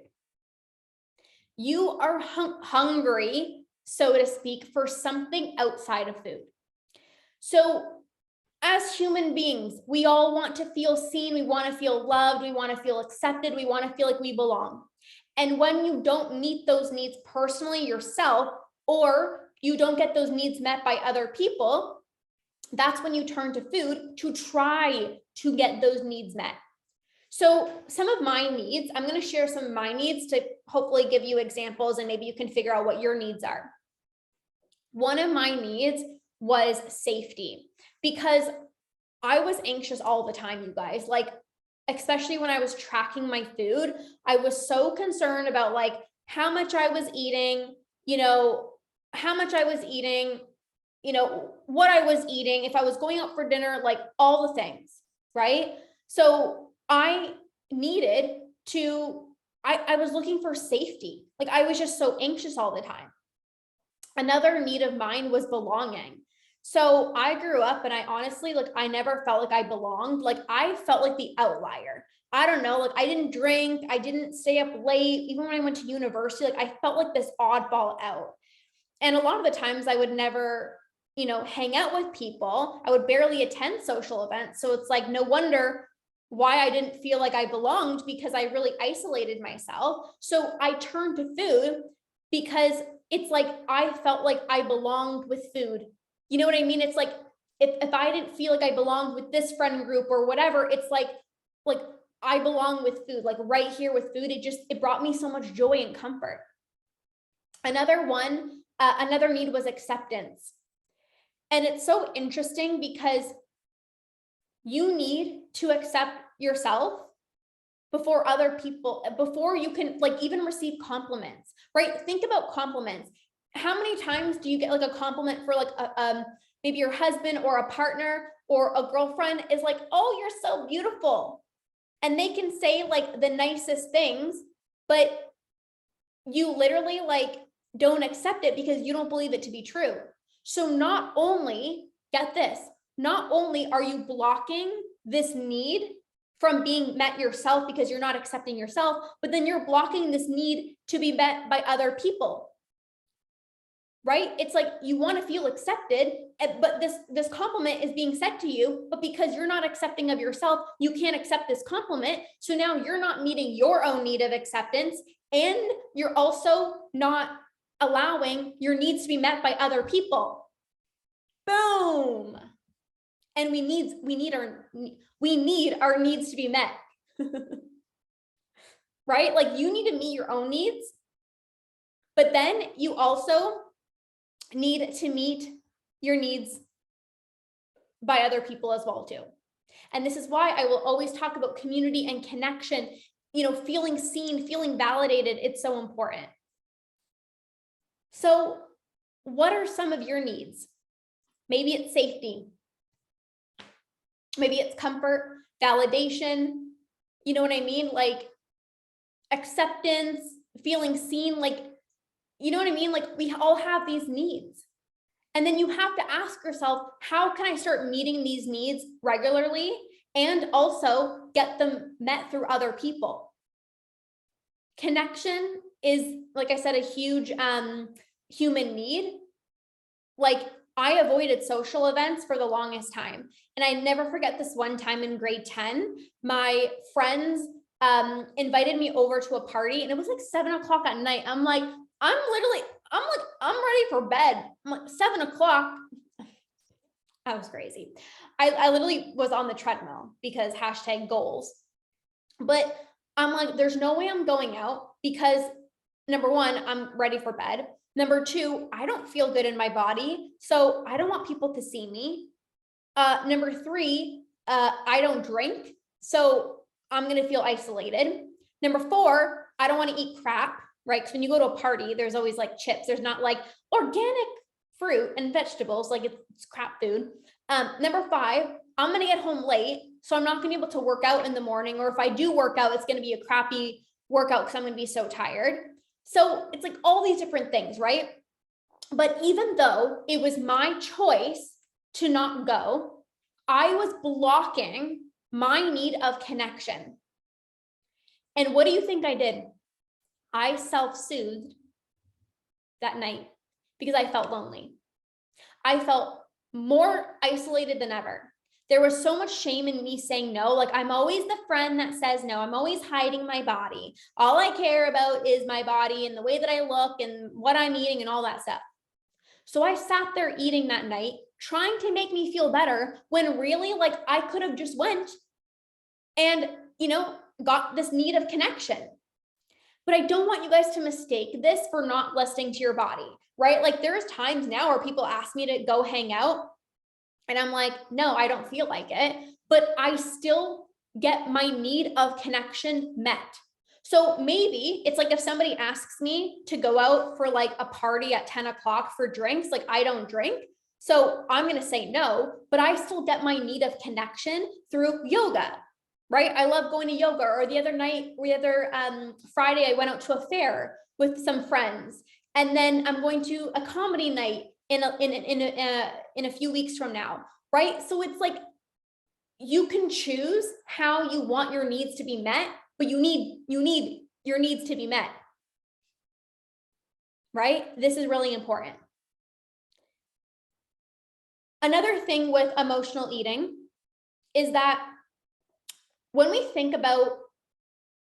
You are hungry, so to speak, for something outside of food. So as human beings, we all want to feel seen. We want to feel loved. We want to feel accepted. We want to feel like we belong. And when you don't meet those needs personally yourself, or you don't get those needs met by other people, that's when you turn to food to try to get those needs met. So some of my needs, I'm going to share some of my needs to hopefully give you examples, and maybe you can figure out what your needs are. One of my needs was safety, because I was anxious all the time, you guys. Like, especially when I was tracking my food, I was so concerned about like how much I was eating, how much I was eating, what I was eating, if I was going out for dinner, like all the things, right? So I needed to, I was looking for safety. Like, I was just so anxious all the time. Another need of mine was belonging. So I grew up and I honestly, like, I never felt like I belonged. Like, I felt like the outlier. I don't know, like I didn't drink, I didn't stay up late. Even when I went to university, like I felt like this oddball out. And a lot of the times I would never, hang out with people. I would barely attend social events. So it's like, no wonder why I didn't feel like I belonged, because I really isolated myself. So I turned to food because it's like, I felt like I belonged with food. You know what I mean? It's like, if I didn't feel like I belonged with this friend group or whatever, it's like I belong with food, like right here with food. It brought me so much joy and comfort. Another need was acceptance. And it's so interesting because you need to accept yourself before other people, before you can like even receive compliments, right? Think about compliments. How many times do you get like a compliment for like maybe your husband or a partner or a girlfriend is like, oh, you're so beautiful. And they can say like the nicest things, but you literally like don't accept it because you don't believe it to be true. So not only, get this, not only are you blocking this need from being met yourself because you're not accepting yourself, but then you're blocking this need to be met by other people, right? It's like you want to feel accepted, but this compliment is being said to you, but because you're not accepting of yourself, you can't accept this compliment. So now you're not meeting your own need of acceptance, and you're also not allowing your needs to be met by other people. Boom. And we need our needs to be met. Right? Like, you need to meet your own needs, but then you also need to meet your needs by other people as well too. And this is why I will always talk about community and connection, feeling seen, feeling validated. It's so important. So what are some of your needs? Maybe it's safety. Maybe it's comfort, validation. You know what I mean? Like acceptance, feeling seen, like, you know what I mean? Like, we all have these needs. And then you have to ask yourself, how can I start meeting these needs regularly and also get them met through other people? Connection is, like I said, a huge human need. Like, I avoided social events for the longest time. And I never forget this one time in grade 10, my friends invited me over to a party, and it was like 7:00 at night. I'm like, I'm ready for bed. I'm like, 7:00. I was crazy. I literally was on the treadmill because #goals. But I'm like, there's no way I'm going out because number one, I'm ready for bed. Number two, I don't feel good in my body, so I don't want people to see me. Number three, I don't drink, so I'm going to feel isolated. Number 4, I don't want to eat crap, right? Because when you go to a party, there's always like chips. There's not like organic fruit and vegetables, like it's crap food. Number 5, I'm going to get home late, so I'm not going to be able to work out in the morning. Or if I do work out, it's going to be a crappy workout because I'm going to be so tired. So it's like all these different things, right? But even though it was my choice to not go, I was blocking my need of connection. And what do you think I did? I self-soothed that night because I felt lonely. I felt more isolated than ever. There was so much shame in me saying no. Like, I'm always the friend that says no. I'm always hiding my body. All I care about is my body and the way that I look and what I'm eating and all that stuff. So I sat there eating that night, trying to make me feel better, when really, like, I could have just went and, got this need of connection. But I don't want you guys to mistake this for not listening to your body, right? Like, there's times now where people ask me to go hang out and I'm like, no, I don't feel like it, but I still get my need of connection met. So maybe it's like if somebody asks me to go out for like a party at 10 o'clock for drinks, like I don't drink. So I'm going to say no, but I still get my need of connection through yoga, right? I love going to yoga. Or the other Friday, I went out to a fair with some friends, and then I'm going to a comedy night in a few weeks from now, right? So it's like, you can choose how you want your needs to be met, but you need your needs to be met, right? This is really important. Another thing with emotional eating is that when we think about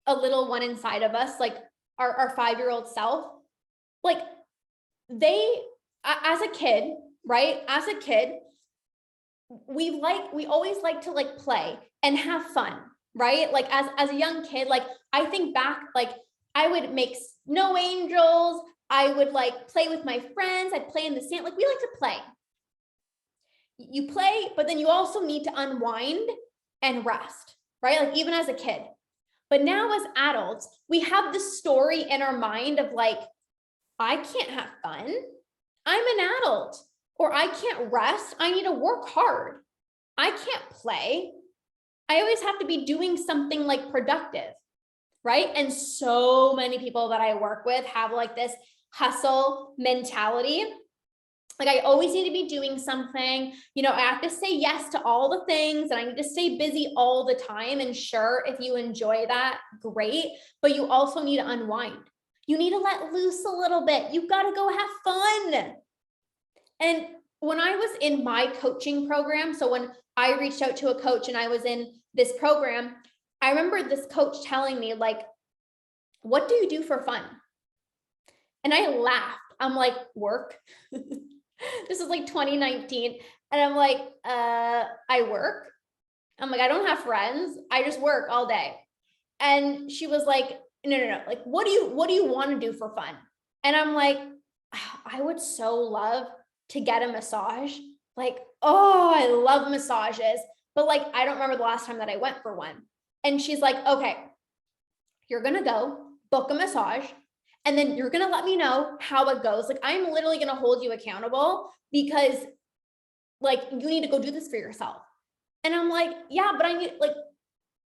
a little one inside of us, like our 5-year-old self, like as a kid, right? As a kid, we always like to like play and have fun, right? Like as a young kid, like I think back, like I would make snow angels. I would like play with my friends. I'd play in the sand. Like, we like to play. You play, but then you also need to unwind and rest, right? Like, even as a kid. But now as adults, we have this story in our mind of like, I can't have fun. I'm an adult. Or I can't rest. I need to work hard. I can't play. I always have to be doing something like productive, right? And so many people that I work with have like this hustle mentality. Like, I always need to be doing something. I have to say yes to all the things, and I need to stay busy all the time. And sure, if you enjoy that, great. But you also need to unwind. You need to let loose a little bit. You've got to go have fun. And when I was in my coaching program, so when I reached out to a coach and I was in this program, I remember this coach telling me, like, what do you do for fun? And I laughed. I'm like, work. This is like 2019. And I'm like, I work. I'm like, I don't have friends. I just work all day. And she was like, no. Like, what do you want to do for fun? And I'm like, I would so love to get a massage. Like, oh, I love massages, but like, I don't remember the last time that I went for one. And she's like, okay, you're going to go book a massage, and then you're going to let me know how it goes. Like, I'm literally going to hold you accountable, because like, you need to go do this for yourself. And I'm like, yeah, but I need, like,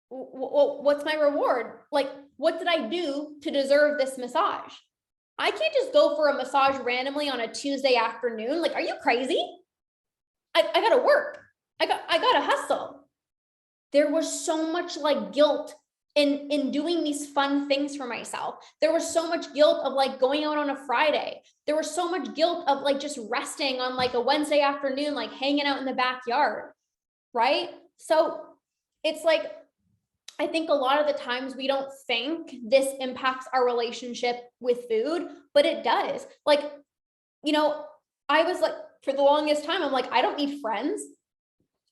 what's my reward? Like, what did I do to deserve this massage? I can't just go for a massage randomly on a Tuesday afternoon. Like, are you crazy? I got to work. I got to hustle. There was so much like guilt in doing these fun things for myself. There was so much guilt of like going out on a Friday. There was so much guilt of like just resting on like a Wednesday afternoon, like hanging out in the backyard, right? So it's like, I think a lot of the times we don't think this impacts our relationship with food, but it does. Like, I was like, for the longest time, I'm like, I don't need friends.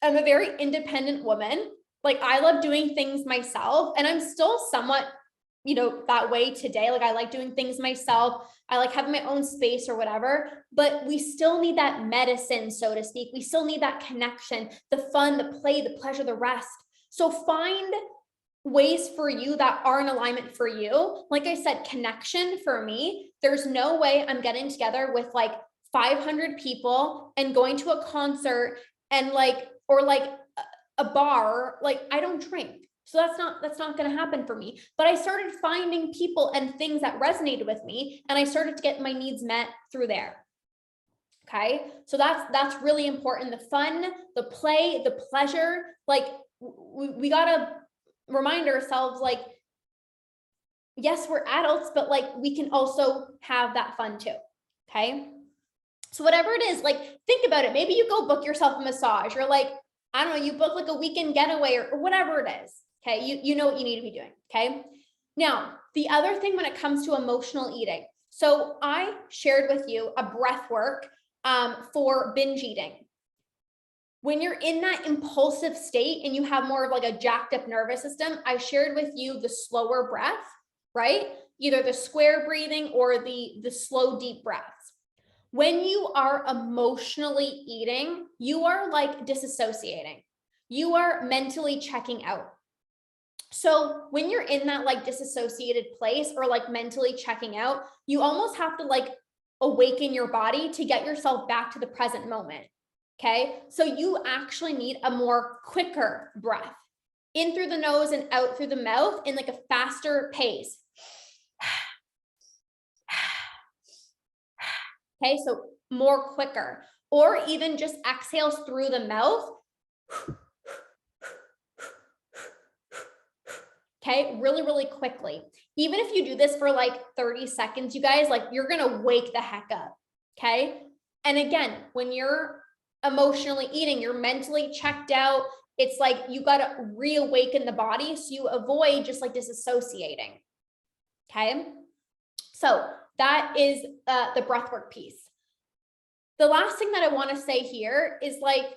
I'm a very independent woman. Like, I love doing things myself, and I'm still somewhat, that way today. Like I like doing things myself. I like having my own space or whatever, but we still need that medicine, so to speak. We still need that connection, the fun, the play, the pleasure, the rest. So find ways for you that are in alignment for you. Like I said, connection for me, there's no way I'm getting together with like 500 people and going to a concert and or a bar. Like I don't drink. So that's not going to happen for me. But I started finding people and things that resonated with me, and I started to get my needs met through there. Okay. So that's really important. The fun, the play, the pleasure, like we got to remind ourselves, like, yes, we're adults, but like we can also have that fun too. Okay. So whatever it is, like think about it. Maybe you go book yourself a massage, or like, I don't know, you book like a weekend getaway or whatever it is. Okay. You know what you need to be doing. Okay. Now, the other thing when it comes to emotional eating. So I shared with you a breath work for binge eating. When you're in that impulsive state and you have more of like a jacked up nervous system, I shared with you the slower breath, right? Either the square breathing or the slow, deep breaths. When you are emotionally eating, you are like disassociating. You are mentally checking out. So when you're in that like disassociated place or like mentally checking out, you almost have to like awaken your body to get yourself back to the present moment. Okay. So you actually need a more quicker breath in through the nose and out through the mouth in like a faster pace. Okay. So more quicker, or even just exhales through the mouth. Okay. Really, really quickly. Even if you do this for like 30 seconds, you guys, like you're going to wake the heck up. Okay. And again, when you're emotionally eating, you're mentally checked out. It's like you got to reawaken the body so you avoid just like disassociating. Okay. So that is the breathwork piece. The last thing that I want to say here is like,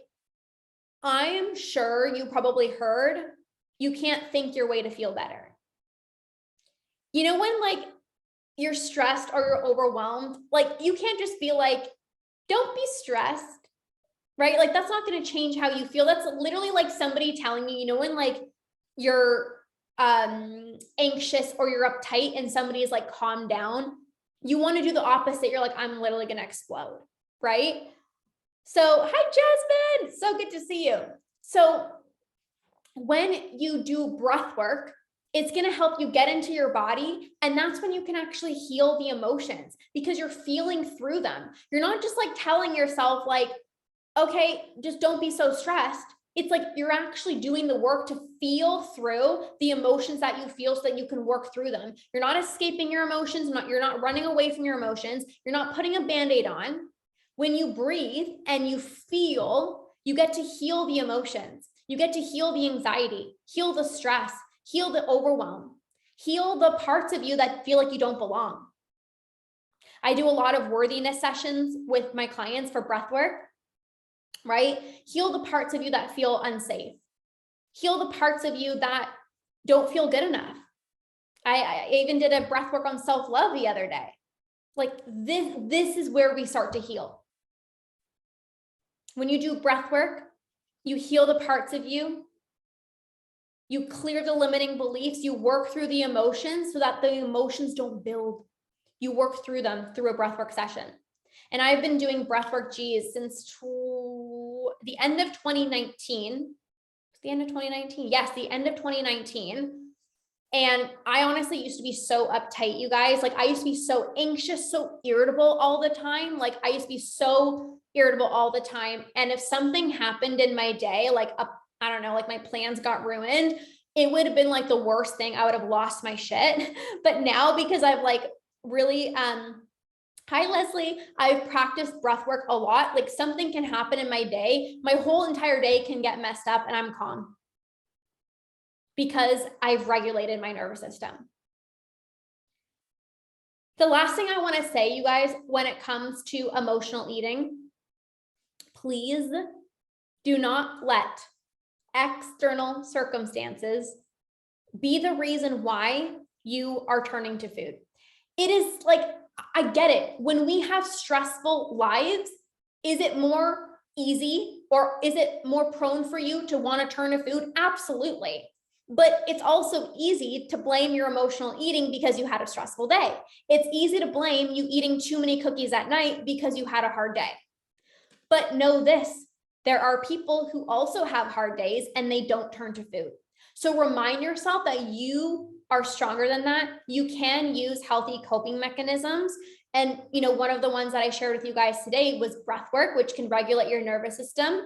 I am sure you probably heard, you can't think your way to feel better. You know, when like you're stressed or you're overwhelmed, like you can't just be like, don't be stressed, right? Like that's not going to change how you feel. That's literally like somebody telling you, you know, when like you're anxious or you're uptight and somebody is like, calm down, you want to do the opposite. You're like, I'm literally going to explode, right? So hi, Jasmine. So good to see you. So when you do breath work, it's going to help you get into your body. And that's when you can actually heal the emotions because you're feeling through them. You're not just like telling yourself like, okay, just don't be so stressed. It's like you're actually doing the work to feel through the emotions that you feel so that you can work through them. You're not escaping your emotions. You're not running away from your emotions. You're not putting a Band-Aid on. When you breathe and you feel, you get to heal the emotions. You get to heal the anxiety, heal the stress, heal the overwhelm, heal the parts of you that feel like you don't belong. I do a lot of worthiness sessions with my clients for breath work, right? Heal the parts of you that feel unsafe. Heal the parts of you that don't feel good enough. I even did a breath work on self-love the other day. Like this is where we start to heal. When you do breath work, you heal the parts of you. You clear the limiting beliefs. You work through the emotions so that the emotions don't build. You work through them through a breathwork session. And I've been doing breathwork, since the end of 2019. The end of 2019? Yes, the end of 2019. And I honestly used to be so uptight, you guys. Like I used to be so anxious, so irritable all the time. Like I used to be so irritable all the time. And if something happened in my day, like I don't know, like my plans got ruined, it would have been like the worst thing. I would have lost my shit. But now, because I've like really, hi, Leslie, I've practiced breath work a lot. Like something can happen in my day. My whole entire day can get messed up and I'm calm because I've regulated my nervous system. The last thing I want to say, you guys, when it comes to emotional eating, please do not let external circumstances be the reason why you are turning to food. It is like, I get it. When we have stressful lives, is it more easy or is it more prone for you to want to turn to food? Absolutely. But it's also easy to blame your emotional eating because you had a stressful day. It's easy to blame you eating too many cookies at night because you had a hard day. But know this, there are people who also have hard days and they don't turn to food. So remind yourself that you are stronger than that. You can use healthy coping mechanisms. And, one of the ones that I shared with you guys today was breath work, which can regulate your nervous system.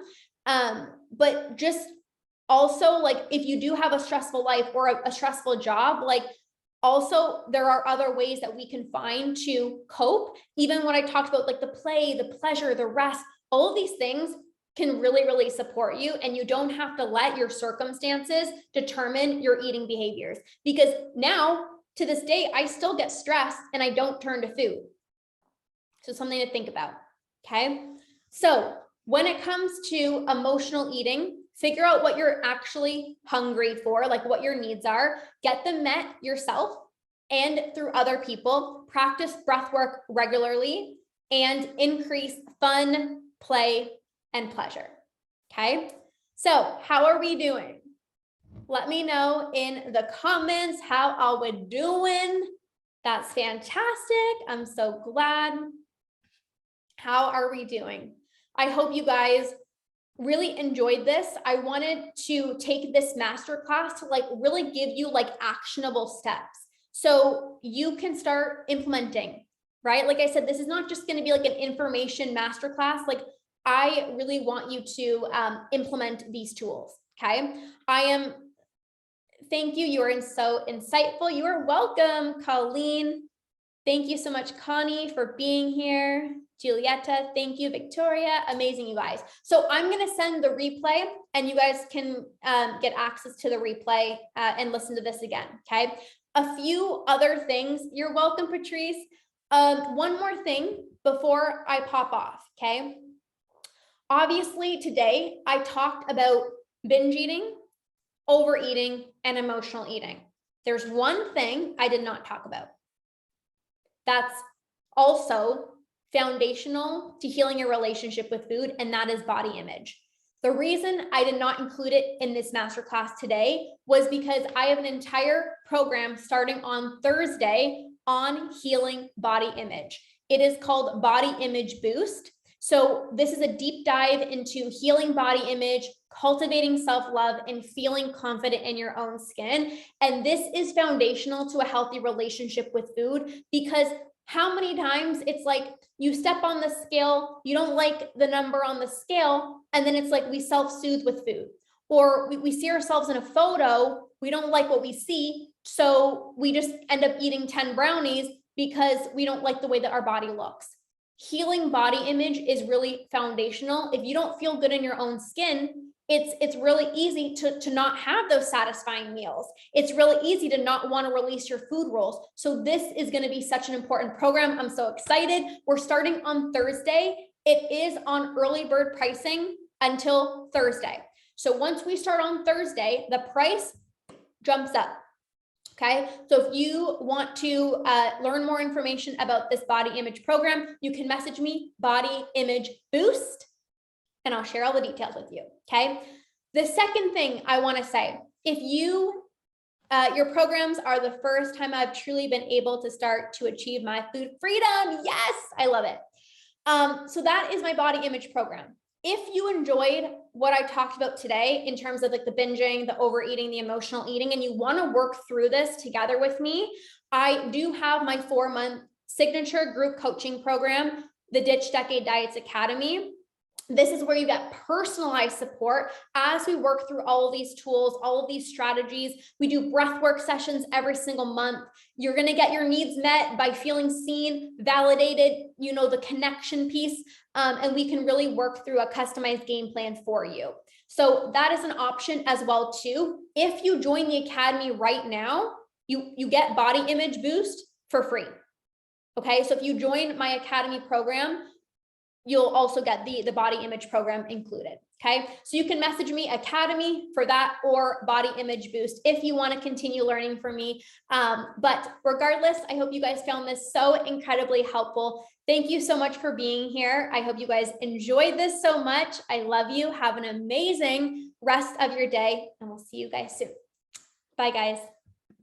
But just also, like, if you do have a stressful life or a stressful job, like, also, there are other ways that we can find to cope. Even what I talked about, like the play, the pleasure, the rest, all of these things can really, really support you. And you don't have to let your circumstances determine your eating behaviors. Because now, to this day, I still get stressed and I don't turn to food. So something to think about, okay? So when it comes to emotional eating, figure out what you're actually hungry for, like what your needs are, get them met yourself and through other people, practice breath work regularly, and increase fun, play, and pleasure, okay? So how are we doing? Let me know in the comments how are we doing. That's fantastic. I'm so glad. How are we doing? I hope you guys really enjoyed this. I wanted to take this masterclass to like really give you like actionable steps so you can start implementing, right? Like I said, this is not just going to be like an information masterclass. Like I really want you to implement these tools. Okay. Thank you. You are so insightful. You are welcome, Colleen. Thank you so much, Connie, for being here. Julieta, thank you. Victoria, amazing, you guys. So I'm going to send the replay and you guys can get access to the replay and listen to this again, okay? A few other things. You're welcome, Patrice. One more thing before I pop off, okay? Obviously, today I talked about binge eating, overeating, and emotional eating. There's one thing I did not talk about. That's also foundational to healing your relationship with food, and that is body image. The reason I did not include it in this masterclass today was because I have an entire program starting on Thursday on healing body image. It is called Body Image Boost. So this is a deep dive into healing body image, cultivating self-love, and feeling confident in your own skin. And this is foundational to a healthy relationship with food, because how many times it's like you step on the scale, you don't like the number on the scale, and then it's like we self-soothe with food. Or we see ourselves in a photo, we don't like what we see, so we just end up eating 10 brownies because we don't like the way that our body looks. Healing body image is really foundational. If you don't feel good in your own skin, it's really easy to not have those satisfying meals. It's really easy to not want to release your food rules. So this is going to be such an important program. I'm so excited. We're starting on Thursday. It is on early bird pricing until Thursday. So once we start on Thursday, the price jumps up. Okay, so if you want to learn more information about this body image program, you can message me, Body Image Boost, and I'll share all the details with you. Okay, the second thing I want to say, if your programs are the first time I've truly been able to start to achieve my food freedom. Yes, I love it. So that is my body image program. If you enjoyed what I talked about today in terms of like the binging, the overeating, the emotional eating, and you want to work through this together with me, I do have my 4-month signature group coaching program, the Ditch Decade Diets Academy. This is where you get personalized support as we work through all of these tools, all of these strategies. We do breathwork sessions every single month. You're going to get your needs met by feeling seen, validated, the connection piece, and we can really work through a customized game plan for you. So that is an option as well too. If you join the Academy right now, you get Body Image Boost for free. Okay, so if you join my Academy program, you'll also get the body image program included. Okay, so you can message me Academy for that or Body Image Boost if you want to continue learning from me. But regardless, I hope you guys found this so incredibly helpful. Thank you so much for being here. I hope you guys enjoyed this so much. I love you. Have an amazing rest of your day, and we'll see you guys soon. Bye, guys.